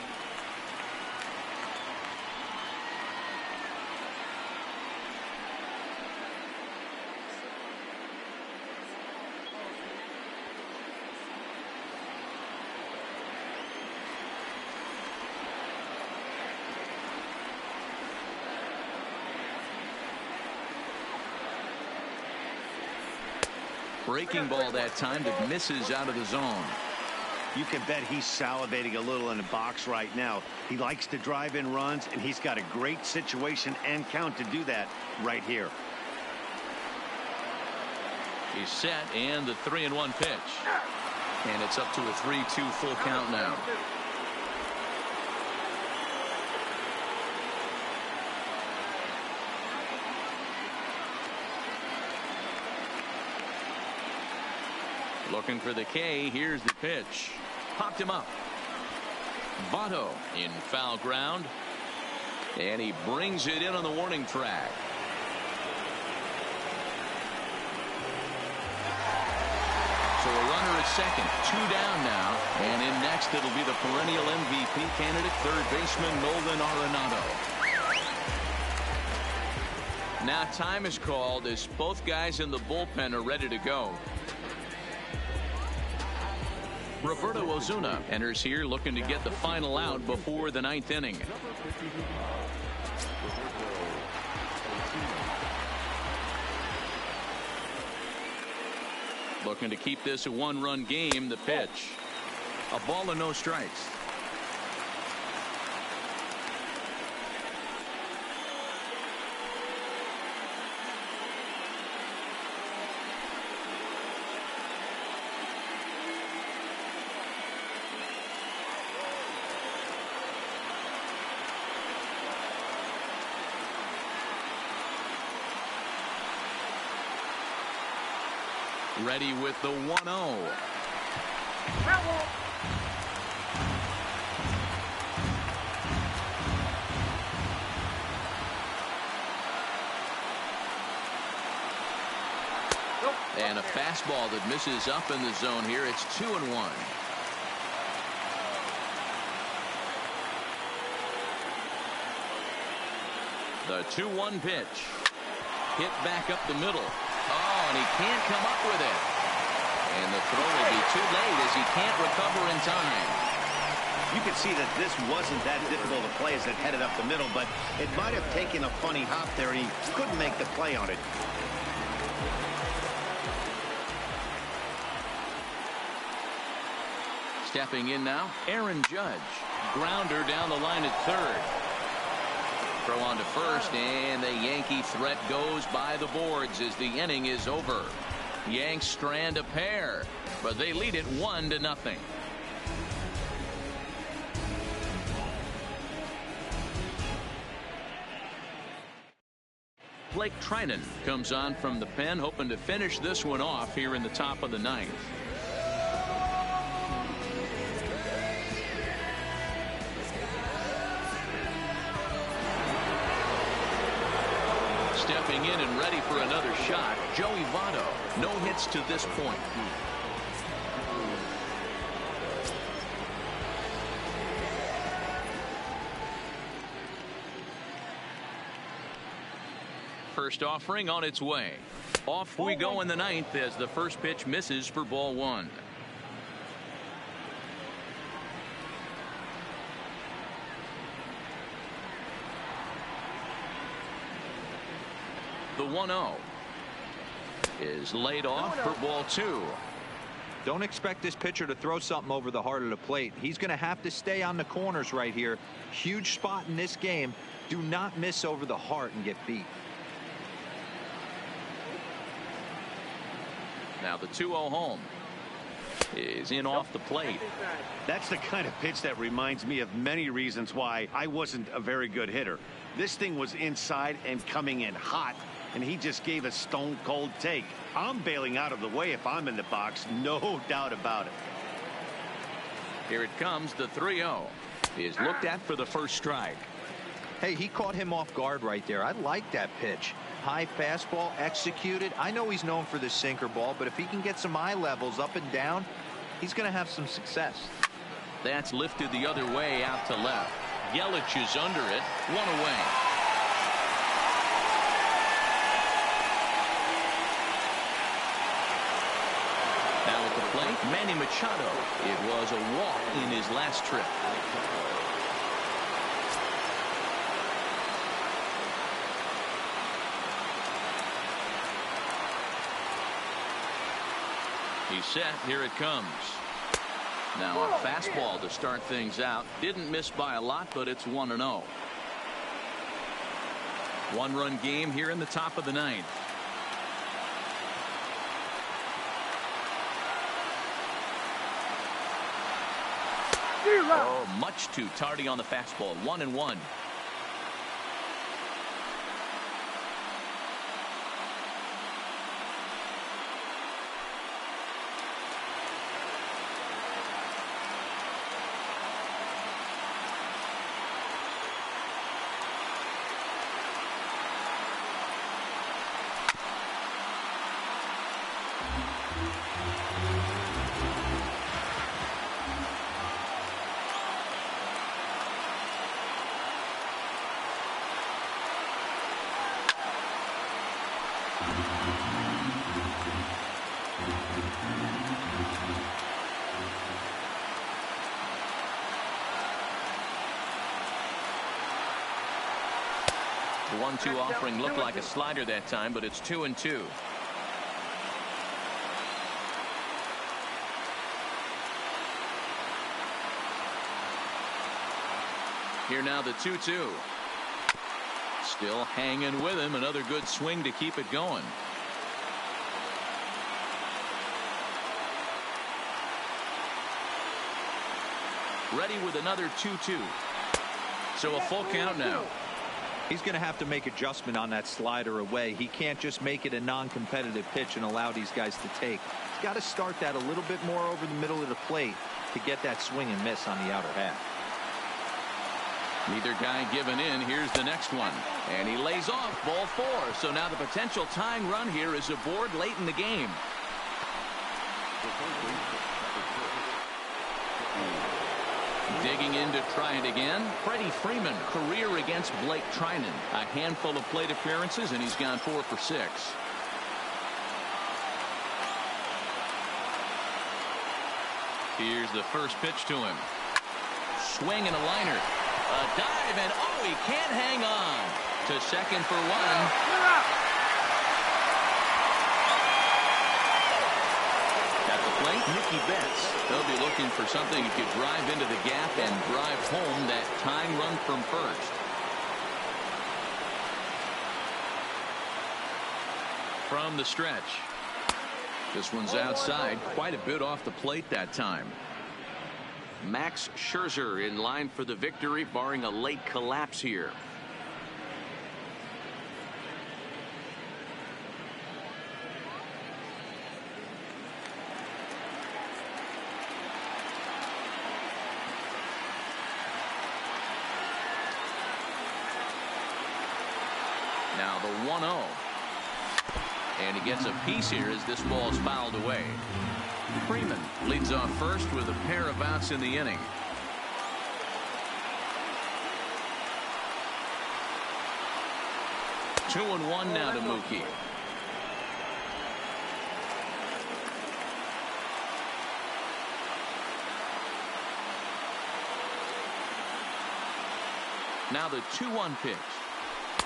Breaking ball that time that misses out of the zone. You can bet he's salivating a little in the box right now. He likes to drive in runs, and he's got a great situation and count to do that right here. He's set, and the 3-1 pitch. And it's up to a 3-2 full count now. Looking for the K. Here's the pitch. Popped him up. Votto in foul ground. And he brings it in on the warning track. So a runner at second. 2 down now. And in next it'll be the perennial MVP candidate, third baseman Nolan Arenado. Now time is called as both guys in the bullpen are ready to go. Roberto Osuna enters here looking to get the final out before the 9th inning. Looking to keep this a one-run game. The pitch. A ball and no strikes. Ready with the 1-0. And a fastball that misses up in the zone here. It's 2-1. The 2-1 pitch. Hit back up the middle. Oh, and he can't come up with it. And the throw will be too late as he can't recover in time. You could see that this wasn't that difficult a play as it headed up the middle, but it might have taken a funny hop there, and he couldn't make the play on it. Stepping in now, Aaron Judge. Grounder down the line at third. Throw on to first, and the Yankee threat goes by the boards as the inning is over. Yanks strand a pair, but they lead it 1-0. Blake Trinan comes on from the pen, hoping to finish this one off here in the top of the ninth. Stepping in and ready for another shot, Joey Votto. No hits to this point. First offering on its way. Off we go in the ninth as the first pitch misses for ball one. The 1-0 is laid off for ball two. Don't expect this pitcher to throw something over the heart of the plate. He's going to have to stay on the corners right here. Huge spot in this game. Do not miss over the heart and get beat. Now the 2-0 home is in off the plate. That's the kind of pitch that reminds me of many reasons why I wasn't a very good hitter. This thing was inside and coming in hot, and he just gave a stone cold take. I'm bailing out of the way if I'm in the box, no doubt about it. Here it comes. The 3-0 is looked at for the first strike. Hey, he caught him off guard right there. I like that pitch. High fastball executed. I know he's known for the sinker ball, but if he can get some eye levels up and down, he's going to have some success. That's lifted the other way out to left. Yelich is under it. One away. Now at the plate, Manny Machado. It was a walk in his last trip. He's set. Here it comes. Now a fastball to start things out. Didn't miss by a lot, but it's 1-0. One-run game here in the top of the ninth. Oh, much too tardy on the fastball. 1-1. The 1-2 offering looked like a slider that time, but it's 2-2. Here now the 2-2. Still hanging with him. Another good swing to keep it going. Ready with another 2-2. So a full count now. He's going to have to make adjustment on that slider away. He can't just make it a non-competitive pitch and allow these guys to take. He's got to start that a little bit more over the middle of the plate to get that swing and miss on the outer half. Neither guy giving in. Here's the next one. And he lays off ball 4. So now the potential tying run here is aboard late in the game. Digging in to try it again. Freddie Freeman, career against Blake Trinan. A handful of plate appearances, and he's gone 4 for 6. Here's the first pitch to him. Swing and a liner. A dive, and oh, he can't hang on. To second for 1. At the plate, Mickey Betts. They'll be looking for something he could drive into the gap and drive home that tying run from first. From the stretch. This one's outside, quite a bit off the plate that time. Max Scherzer in line for the victory, barring a late collapse here. Now the 1-0. And he gets a piece here as this ball is fouled away. Freeman leads off first with a pair of outs in the inning. Two and one now to Mookie. Now the 2-1 pitch.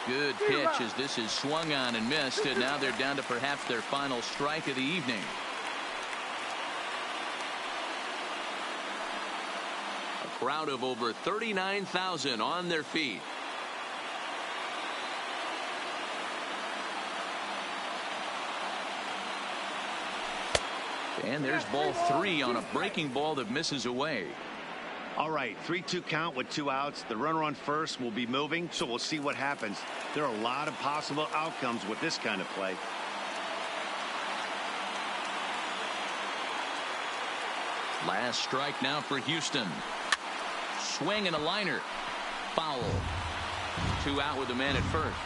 Good pitch as this is swung on and missed, and now they're down to perhaps their final strike of the evening. A crowd of over 39,000 on their feet. And there's ball 3 on a breaking ball that misses away. All right, 3-2 count with 2 outs. The runner on first will be moving, so we'll see what happens. There are a lot of possible outcomes with this kind of play. Last strike now for Houston. Swing and a liner. Foul. 2 out with the man at first.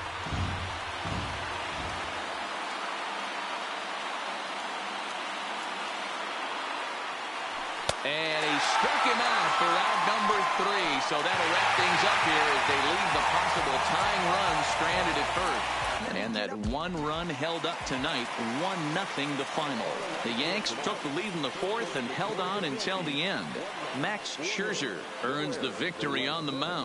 And he struck him out for out number 3. So that'll wrap things up here as they leave the possible tying run stranded at first. And that 1 run held up tonight, 1-0 the final. The Yanks took the lead in the 4th and held on until the end. Max Scherzer earns the victory on the mound.